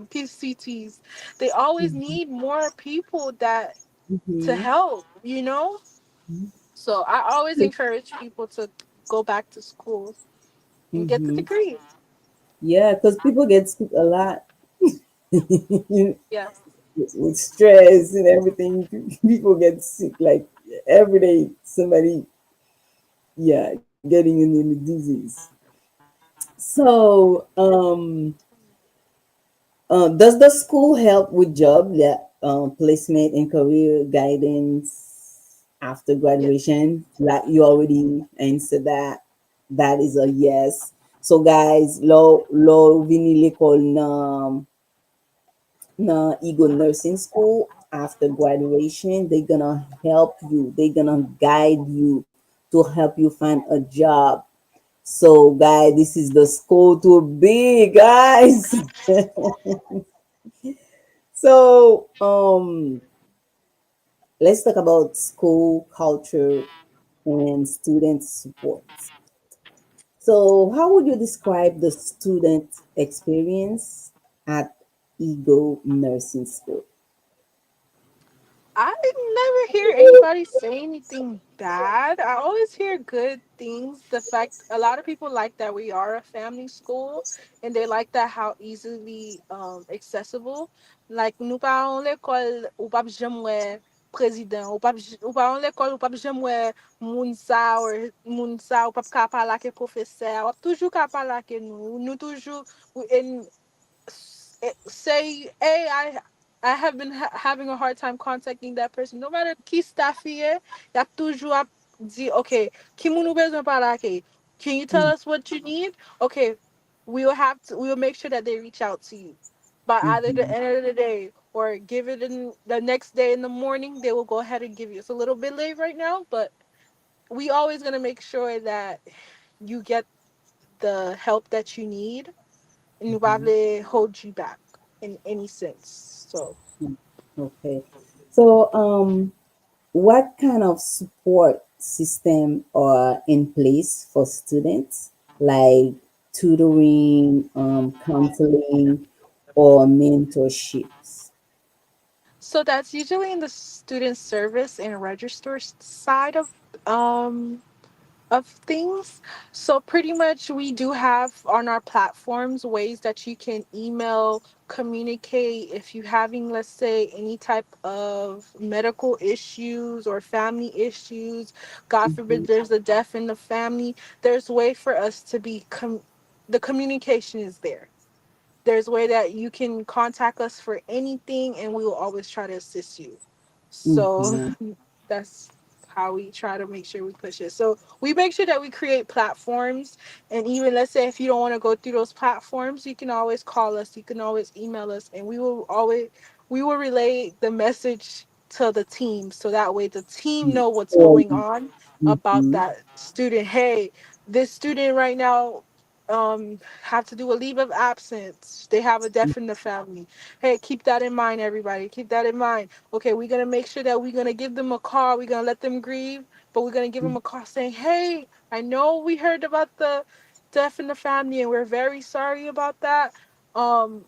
PCTs. They always need more people that to Mhm. help, you know? So I always encourage people to go back to school and get the Mhm. degree. Yeah, because people get sick a lot Yeah. with stress and everything. People get sick like every day. Somebody, yeah, getting in the disease. So, does the school help with job, yeah, placement and career guidance after Yeah. graduation? Like you already answered that. That is a yes. So guys, lo vini l'école na Eagle Nursing School after graduation. They're gonna help you. They're gonna guide you to help you find a job. So guys, this is the school to be, guys. So, let's talk about school culture and student support. So, how would you describe the student experience at Ego Nursing School? I never hear anybody say anything bad. I always hear good things. The fact a lot of people like that we are a family school, and they like that how easily accessible. Like nous pas en l'école ou pas jamais président ou pas en l'école ou pas jamais moun sa ou pas capable que professeur ou toujours capable que nous toujours and say, hey, I have been having a hard time contacting that person. No matter qui staff here, y a toujours à dire, okay, qui moun nou besoin parler ke? Can you tell us what you need? Okay, we will make sure that they reach out to you. By either the Mm-hmm. end of the day or give it in the next day in the morning, they will go ahead and give you. It's a little bit late right now, but we always gonna make sure that you get the help that you need and probably hold you back in any sense. So Okay. So, what kind of support system are in place for students, like tutoring, counseling, or mentorships? that's usually in the student service and register side of things. So pretty much we do have on our platforms ways that you can email, communicate if you having let's say any type of medical issues or family issues. God forbid Mhm. there's a death in the family. There's way for us to be the communication is there. There's a way that you can contact us for anything and we will always try to assist you. So Mhm. that's how we try to make sure we push it. So we make sure that we create platforms, and even let's say if you don't want to go through those platforms, you can always call us, you can always email us, and we will relay the message to the team so that way the team know what's Oh, going on about mhm. that student. Hey, this student right now, have to do a leave of absence. They have a death in the family. Hey, keep that in mind, everybody. Keep that in mind. Okay, we're gonna make sure that we're gonna give them a call. We're gonna let them grieve, but we're gonna give them a call saying, "Hey, I know we heard about the death in the family, and we're very sorry about that. Um,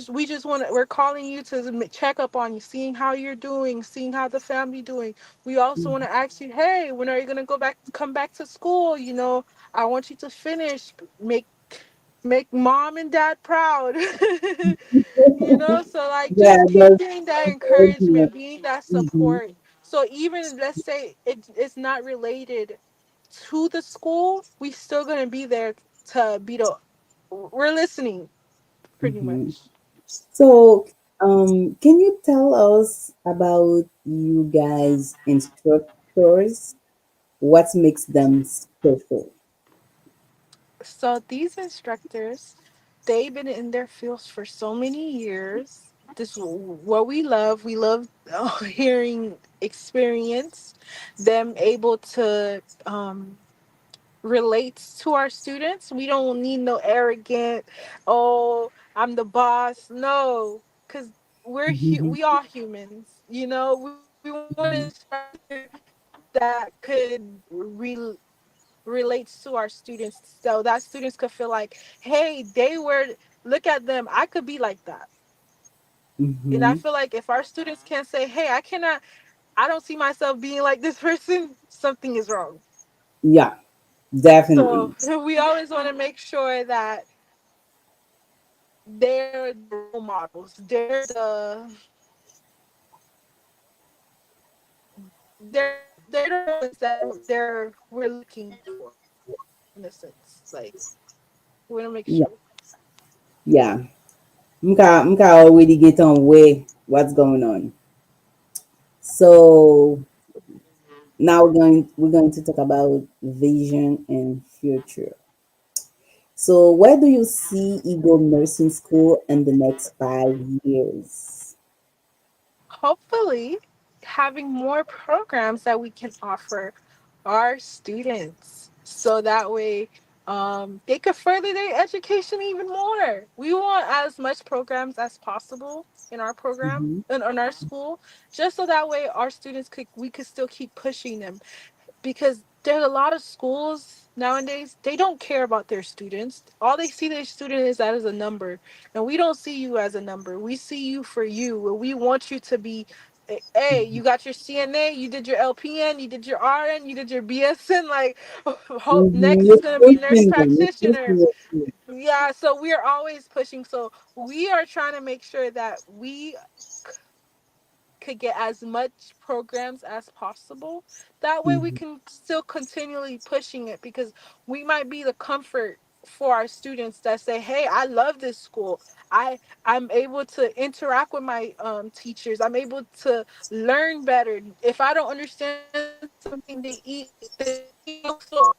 we just want to, we're calling you to check up on you, seeing how you're doing, seeing how the family doing. We also want to ask you, hey, when are you gonna come back to school? You know, I want you to finish, make mom and dad proud." You know, so like Yeah, just keep that's being that encouragement. encouragement, being that Mm-hmm. support. So even let's say it's not related to the school, we still gonna be there to be the we're listening pretty Mm-hmm. much. So, can you tell us about you guys instructors? What makes them special? So these instructors, they've been in their fields for so many years. This is what we love. We love hearing experience, them able to relate to our students. We don't need no arrogant, oh, I'm the boss. No, because Mm-hmm. we all humans. You know, we want an instructor that could relates to our students, so that students could feel like, hey, they were, look at them, I could be like that. And I Mm-hmm. feel like if our students can't say, hey, I don't see myself being like this person, something is wrong. Yeah, So definitely. we always want to make sure that they're the role models, they're the ones that we're looking for, in a sense. Like, we want to make Yeah, sure. yeah. Mka already get on way what's going on. So now we're going to talk about vision and future. So where do you see Eagle Nursing School in the next 5 years? Hopefully having more programs that we can offer our students, so that way they could further their education even more. We want as much programs as possible in our program Mm-hmm. in our school, just so that way our students could we could still keep pushing them, because there's a lot of schools nowadays, they don't care about their students. All they see their student is as a number, and we don't see you as a number. We see you for you, and we want you to be, hey, you got your CNA, you did your LPN, you did your RN, you did your BSN, like, hope Mm-hmm. next You're is going to be nurse pushing them. You're practitioner. pushing your kids. Yeah, so we are always pushing, so we are trying to make sure that we could get as much programs as possible. That way we Mm-hmm. can still continually pushing it, because we might be the comfort for our students that say, hey, I love this school. I'm able to interact with my teachers. I'm able to learn better. If I don't understand something, they email so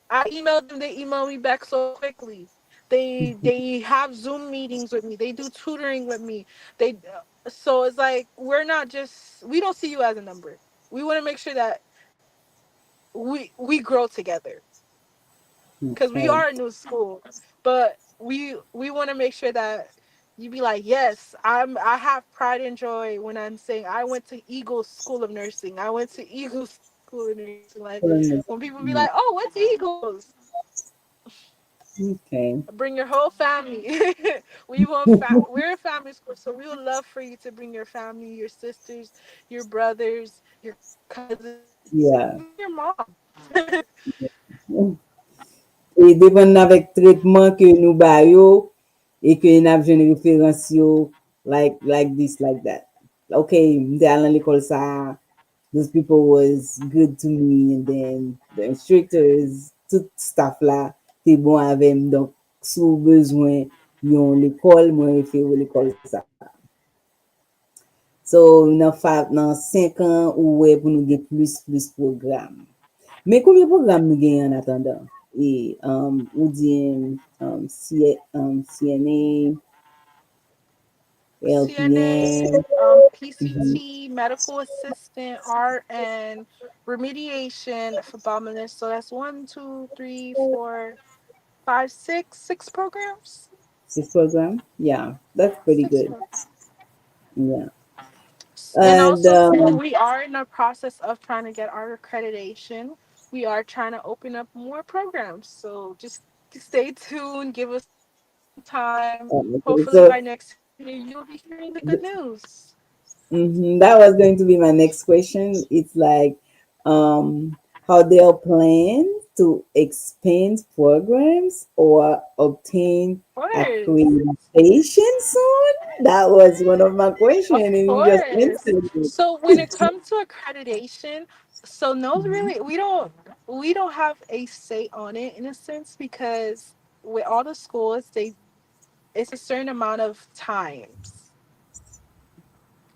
I email them, they email me back so quickly. They have Zoom meetings with me. They do tutoring with me. They So it's like we don't see you as a number. We want to make sure that we grow together, because we Okay. are a new school, but we want to make sure that you be like, yes, I have pride and joy when I'm saying I went to Eagle School of Nursing. I went to Eagle School of Nursing. Like, when people be like, oh, what's Eagles? Okay. Bring your whole family. We're a family school, so we would love for you to bring your family, your sisters, your brothers, your cousins, even Yeah. your mom. E depen avèk tretman ke nou ba yo, e ke yon ap jen referans yo, like this, like that. Okay, mte alan l'ekol sa, those people was good to me, and then the instructors, tout staff la, te bon avèm, donk sou bezwen yon l'ekol, mwen refer ou l'ekol sa. So, nan 5 an, ou we pou nou gen plus program. Men koumye program nou gen an atendan? E, ou diyen CNA, CNA, LPN. Mhm. PCT, medical assistant, RN, remediation, phlebotomist. So that's one, two, three, four. five, six programs. 6 program. Yeah, that's pretty Six good. programs. Yeah, And and also too, we are in the process of trying to get our accreditation. We are trying to open up more programs. So just stay tuned. Give us some time. Hopefully by okay, next so year you'll be hearing the good news. that was going to be my next question. It's like, how they are planning to expand programs or obtain Of course. accreditation soon. That was one of my questions, Of and you just course. answered it. So when it comes to accreditation, so no Mhm. really we don't have a say on it in a sense because with all the schools they it's a certain amount of times.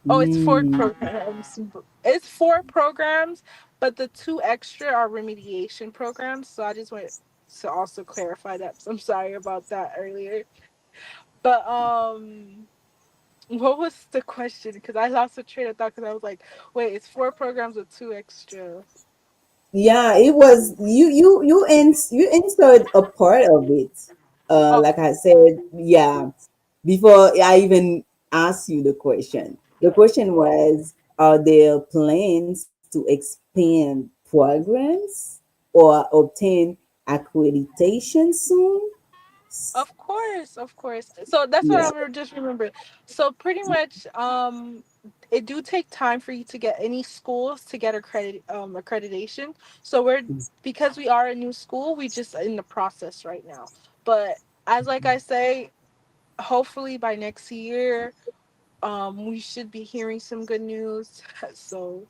Oh, it's four Mm, programs. It's four programs, but the two extra are remediation programs. So I just wanted to also clarify that. So I'm sorry about that earlier. But what was the question? Because I lost a train of thought because I was like, wait, it's four programs with two extra. yeah, it was you answered a part of it. Okay. Like I said, yeah, before I even asked you the question. The question was, are there plans to expand programs or obtain accreditation soon? Of course, of course. So that's what Yeah. I just remembered. So pretty much, it do take time for you to get any schools to get accreditation. So we're because we are a new school, we just in the process right now. But as like I say, hopefully by next year, we should be hearing some good news. So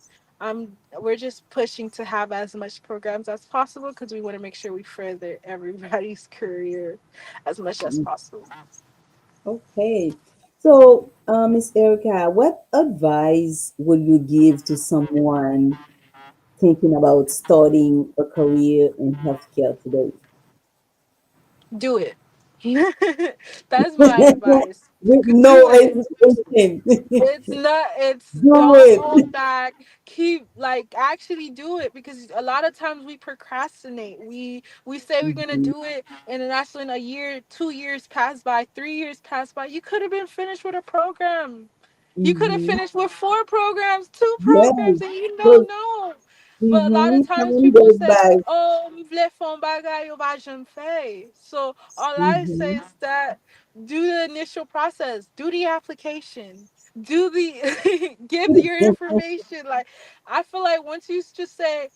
we're just pushing to have as much programs as possible because we want to make sure we further everybody's career as much as possible. Okay. So, Miss Erica, what advice would you give to someone thinking about starting a career in healthcare today? Do it. That's my advice. With Do no it. hesitation. It's not, it's Do don't it. hold back. Keep like actually do it because a lot of times we procrastinate. We say we're gonna Mhm, do it and then that's when a year, 2 years pass by, 3 years pass by. You could have been finished with a program. You could have mhm. finished with four programs, two Yes. programs, and you don't Because know. But a lot of times time people goes say, by. "Oh, me vle fon bagay yo ba jem fe." So all I say Mhm, is that do the initial process, do the application, do the give your information. Like I feel like once you just say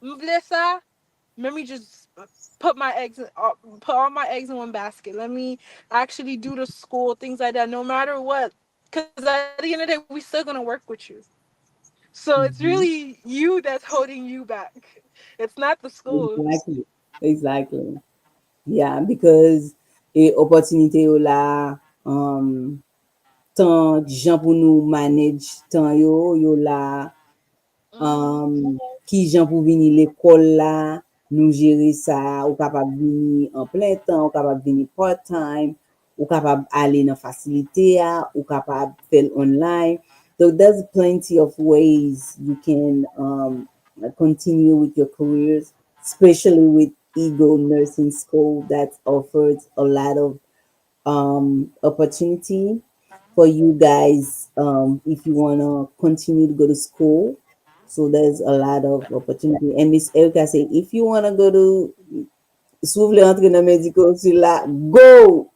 "Me vle sa," let me just put all my eggs in one basket. Let me actually do the school things like that. No matter what, because at the end of the day, we still gonna work with you. So it's mhm. really you that's holding you back. It's not the schools. Exactly. Exactly. Yeah, because opportunity yo la, tan jan pou nou manage tan yo la, Hmm. ki jan pou vini l'ekol la, nou jere sa, ou kapab vini an plen tan, ou kapab vini part time, ou kapab ale nan fasilite ya, ou kapab fel online. So there's plenty of ways you can continue with your careers, especially with Ego Nursing School that offers a lot of opportunity for you guys if you want to continue to go to school. So there's a lot of opportunity. And Miss Erica said, if you want to go to, si vous voulez entrer dans medical, c'est là, go!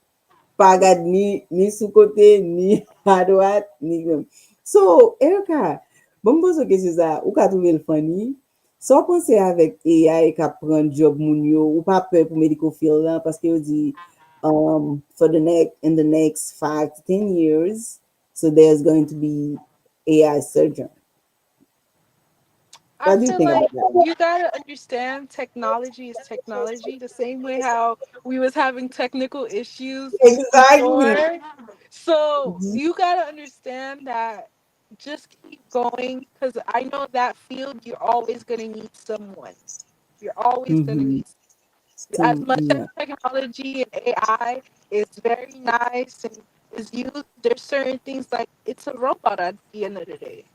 Pas regarde ni sous côté, ni à droite, ni même. So, Erica, bon, me pose une question ça, ou ka trouvé le funny? So, pensez avec AI ka prend job moun yo, ou pas peur pour medical field là, parce que yo dit, for in the next 5 to 10 years, so there's going to be AI surgeon. I What do you feel think like about that? you gotta understand technology is technology. The same way how we was having technical issues Exactly. before. So Mhm, you gotta understand that just keep going because I know that field you're always gonna need someone. You're always gonna mhm. need as much as Yeah. technology and AI is very nice and is used, there's certain things like it's a robot at the end of the day.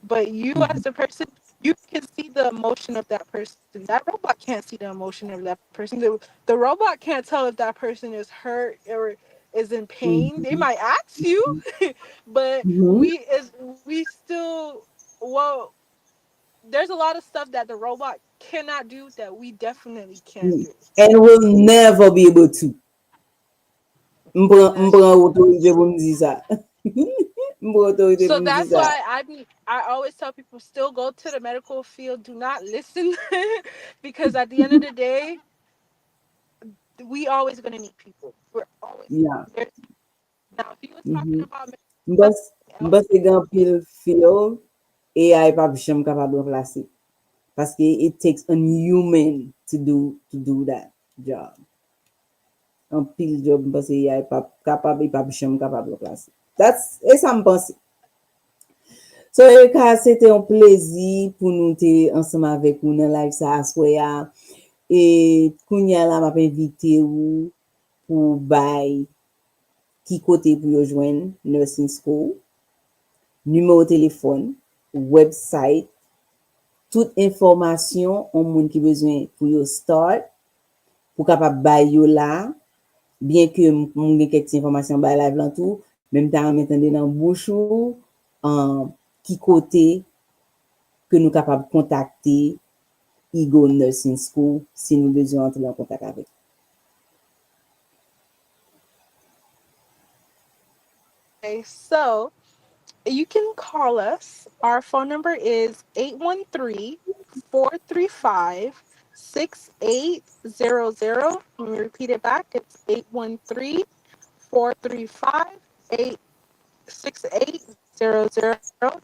But you Mhm. as a person, you can see the emotion of that person. That robot can't see the emotion of that person. The robot can't tell if that person is hurt or is in pain. They Mhm. might ask you, but Mhm. we still, well, there's a lot of stuff that the robot cannot do that we definitely can do. And will never be able to. That's Mpren true. otorite pou m di sa. Mpren otorite So pou m di that's sa. why I always tell people still go to the medical field. Do not listen because at the end of the day, we always gonna need people. We're always Yeah. there. Now, if you were talking Mhm. about Mbos, something else, mbos e gen pil field, AI pa jam kapab remplase. Paske it takes a human to do that job. An pil job mbos AI pa kapab, e pa jam kapab remplase. E sa m panse. So, Erika, c'était un plaisir pour nous te ensemble avec vous dans live ça assoya. Et kounya la m'a invité ou pour bay qui côté pour yo joindre nursing school, numéro de téléphone, website, toute information on moun qui besoin pour yo start, pour capable bay yo là, bien que moun gen quelques informations bay live lan tout, même temps m'entendre dans bouche ou qui côté que nous capable contacter Eagle Nursing School si nous besoin entrer en contact avec. okay, so you can call us. Our phone number is 813-435-6800. Let me repeat it back. It's 813-435-6800.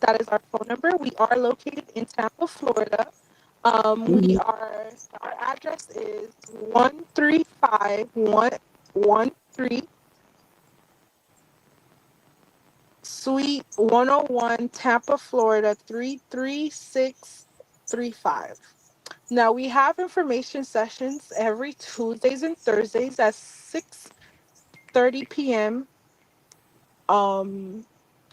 That is our phone number. We are located in Tampa, Florida. We Mhm. are our address is 13513 Suite 101, Tampa, Florida 33635. Now we have information sessions every Tuesdays and Thursdays at 6:30 p.m. um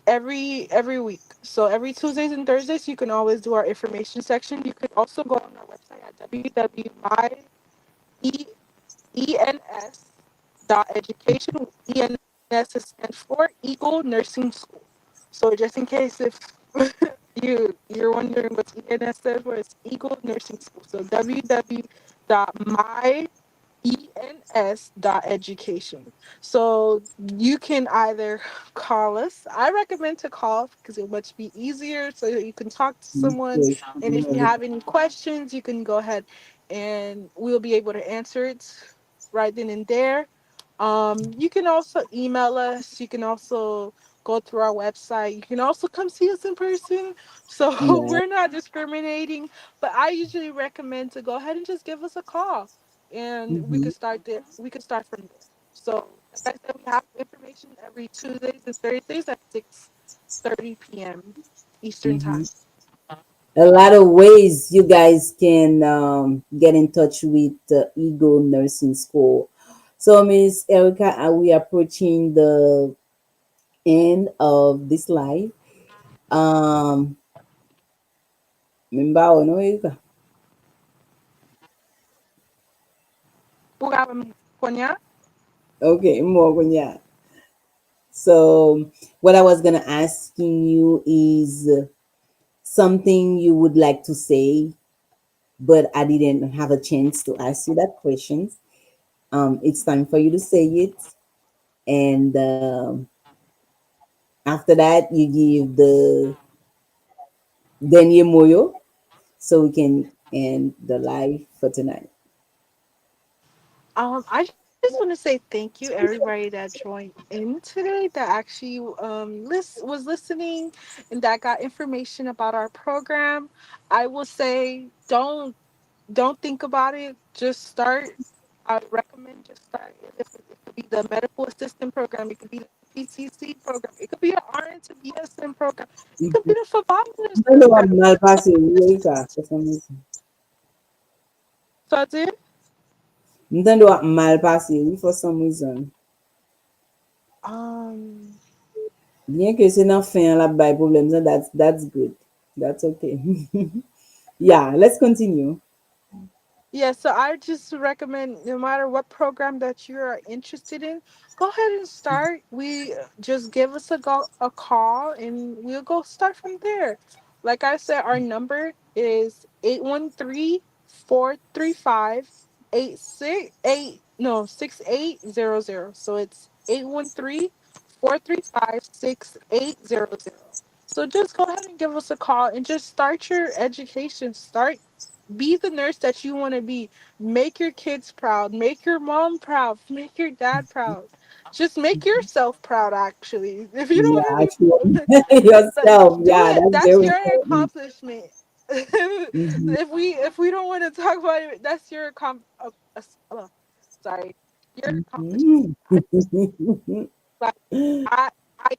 every week. So every Tuesdays and Thursdays you can always do our information section. You can also go on our website at www.ens.education. ENS stands for Eagle Nursing School. So just in case if you're wondering what ENS stands for, it's Eagle Nursing School. So www.myens.education. So you can either call us. I recommend to call because it'll much be easier so you can talk to someone. Yes. And if you have any questions, you can go ahead and we'll be able to answer it right then and there. You can also email us. You can also go through our website. You can also come see us in person. So Yeah. we're not discriminating, but I usually recommend to go ahead and just give us a call, and we Mhm. could start there. We could start from there. So like I said, we have information every Tuesdays and Thursdays at 6:30 p.m. Eastern Mhm. time. A lot of ways you guys can get in touch with the Eagle Nursing School. So, Miss Erica, are we approaching the end of this live? Um, Mbao, no, Erica? Konya. Okay, more yeah. So, what I was gonna asking you is something you would like to say, but I didn't have a chance to ask you that question. It's time for you to say it, and after that, you give the dernier moyo so we can end the live for tonight. I just want to say thank you, everybody that joined in today, that actually was listening, and that got information about our program. I will say, don't think about it. Just start. I recommend just start. It could be the medical assistant program. It could be the PCC program. It could be the RN to BSN program. It could be the phlebotomist Mwen do ap program. mal pase ou Erika for some reason. So that's it. Mwen do ap mal pase ou for some reason. Um, Bien que se nan fin la bay problem, so that's good. That's okay. Yeah, let's continue. Yeah, so I just recommend no matter what program that you are interested in, go ahead and start. We just give us a call and we'll go start from there. Like I said, our number is 813-435-86 no 6800. So it's 813-435-6800. So just go ahead and give us a call and just start your education. Be the nurse that you want to be. Make your kids proud. Make your mom proud. Make your dad proud. Just make yourself proud. Actually, if you don't Yeah, want actually, to yourself. do Yeah, it, that's that's very your important. accomplishment. Mhm. If we don't want to talk about it, that's your sorry, your accomplishment. Mhm. Like I, I,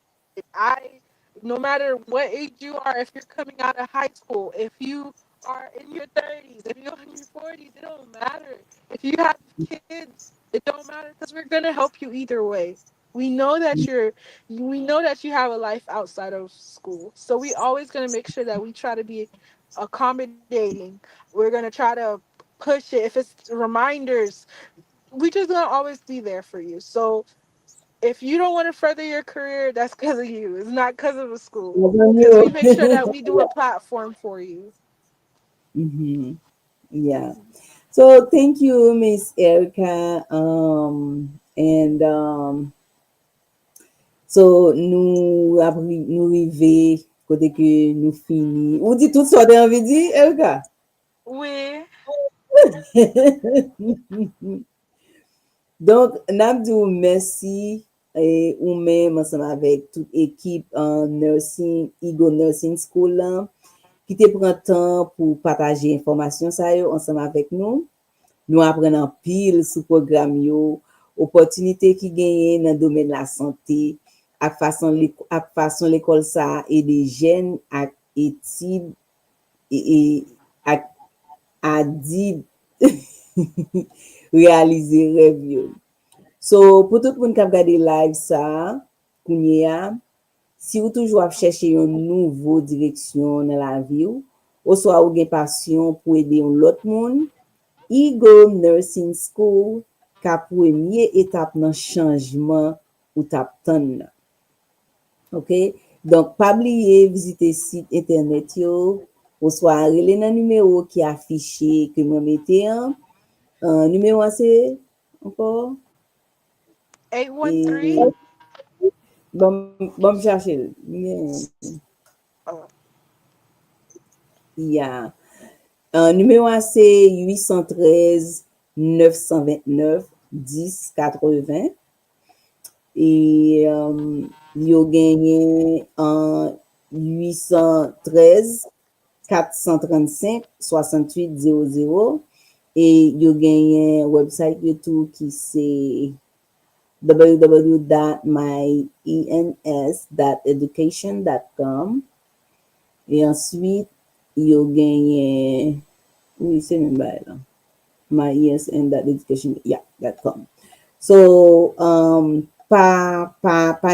I, no matter what age you are, if you're coming out of high school, if you are in your 30s, if you're in your 40s, it don't matter. If you have kids, it don't matter because we're gonna help you either way. We know that we know that you have a life outside of school, so we always gonna make sure that we try to be accommodating. We're gonna try to push it. If it's reminders, we just gonna always be there for you. So if you don't want to further your career, that's because of you. It's not because of the school. That's on Because we you. make sure that we do a platform for you. Mhm. Yeah. So thank you, Miss Erica. And so nous arrivons côté que nous fini. On dit tout ça d'envie dit, Erica. We Donc, Nabdou, merci ou même ensemble avec toute équipe en nursing, Ego Nursing School là, qui te prend temps pour partager information ça yo ensemble avec nous. Nous apprenons pile sous programme yo, opportunité qui gagne dans le domaine de la santé, à façon l'école ça et des jeunes à études et à dit réaliser rêve yo. So, pour tout le monde qui a regardé live ça, kounye a, si vous toujours à chercher une nouvelle direction dans la vie, ou soit vous avez passion pour aider l'autre monde, Eagle Nursing School, ka première étape dans le changement ou tap tan. OK? Donc, pas oublier visiter site internet yo, ou soit relé dans numéro qui est affiché que moi mettez numéro c'est encore 813. et bon me chercher. Oh, Yeah. Numéro c'est 813 929 10 80 et yo gagné en 813 435 68 00 et yo gagné website YouTube qui c'est www.myens.education.com et ensuite yo gagné oui c'est même là myens.education yeah.com. So, pas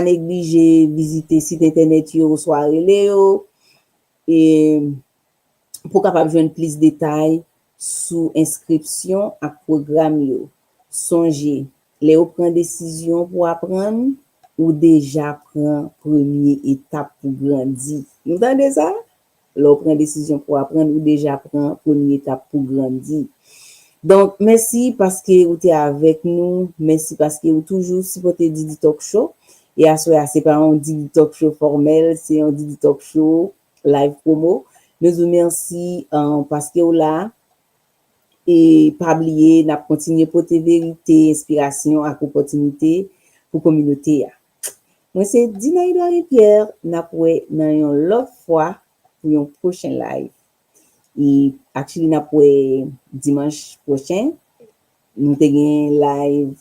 négliger visiter site internet yo soit relé yo et pour capable joindre plus de détails sous inscription à programme yo. Songez, les ou prend décision pour apprendre ou déjà prend première étape pour grandir. Vous entendez ça? L'on prend décision pour apprendre ou déjà prend première étape pour grandir. Donc, merci parce que vous êtes avec nous. Merci parce que vous toujours supporté Didi Talk Show. Et à ce c'est pas un Didi Talk Show formel, c'est un Didi Talk Show live promo. Nous vous remercie parce que vous là et pas oublier n'a continuer pour tes vérités, inspiration à opportunité pour communauté. Moi c'est Dina Edouard Pierre, n'a pour dans une autre fois pour un prochain live. Et actually n'a pour dimanche prochain nous te gen live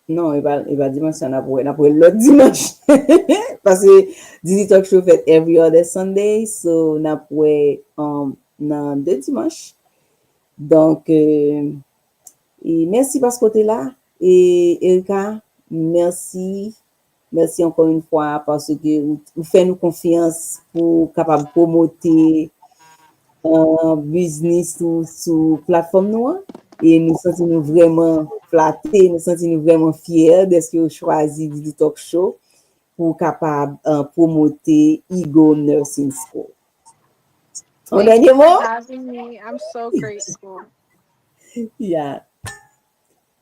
non e pa dimanche sa na pou l'autre dimanche parce que Didi Talk Show fait every other Sunday so na pou nan deux dimanche donc et merci parce que tu es là et Erika merci encore une fois parce que vous faites nous confiance pour capable promoter business sur plateforme nous et nous sentons nous vraiment flattés, nous sentons nous vraiment fiers de ce que vous choisi du talk show pour capable promoter Ego Nursing School. En Thank dernier you for mot? having me. I'm so grateful. Yeah.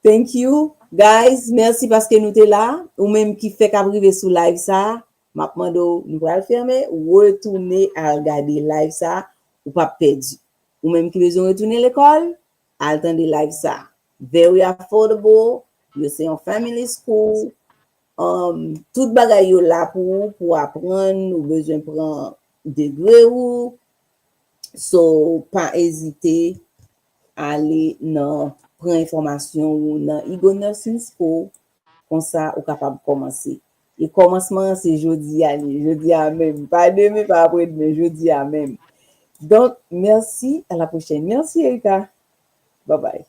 Thank you, guys. Merci parce que nous étions là. Ou même qui fait qu'arriver sur live ça, maintenant nous allons fermer, retourner à regarder live ça, ou pas perdu. Ou même qui besoin retourner à l'école, attendre live ça. Very affordable. You say en family school. Tout bagay yo là pour apprendre, ou besoin prendre degré ou. So, pas hésiter aller prendre information ou dans Ego Nursing School comme ça ou capable de commencer. Et commencement c'est jeudi à même, pas demain, pas après-demain, jeudi à même. Donc merci, à la prochaine. Merci Erika. Bye bye.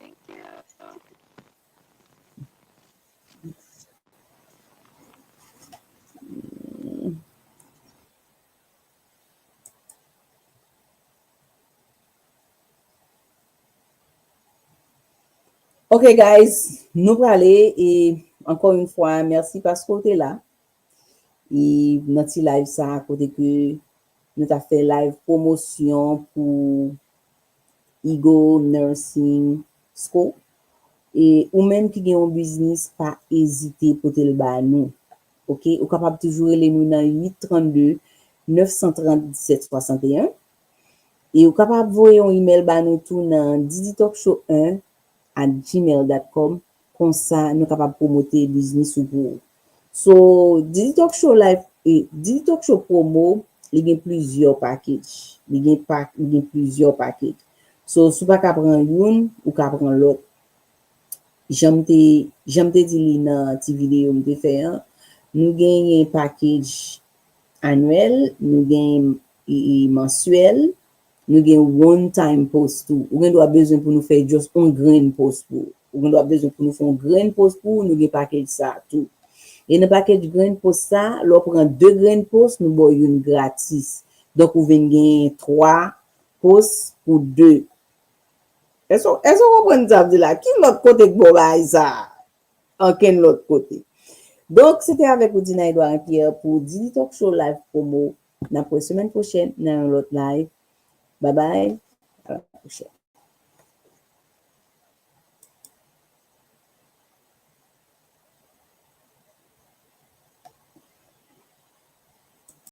Ok guys, nous allons aller et encore une fois merci parce que vous êtes là. Et notre live ça à côté que nous avons fait live promotion pour Ego Nursing School. Et ou même qui gagne un business, pas hésiter pour te le ba nous. OK, ou capable toujours les nous dans 832 937 61 et ou capable voyer un email ba nous tout dans digitalkshow1@gmail.com comme ça nous capable promouvoir business ou pour. So Digital Show Live et Digital Show Promo, il y a plusieurs packages. Il y a plusieurs packages. So si pas prendre une ou prendre l'autre. J'aime te dit dans cette vidéo me fait nous gagnons un package annuel, nous gagnons mensuel, nous gagnons one time post tout. Ou doit besoin pour nous faire juste un grand post pour. Ou doit besoin pour nous faire un grand post pour nous gagnons package ça tout. Et dans package grand post ça, l'on prend deux grands posts, nous avons une gratis. Donc vous venez gagner 3 posts pour 2. Est-ce que vous comprenez ça là? Qui l'autre côté que vous ça? En quel l'autre côté? Donc, c'était avec vous, Dina Edouard Pierre, pour Didi Talk Show Live Promo. La semaine prochaine, dans l'autre live. Bye bye. À la prochaine.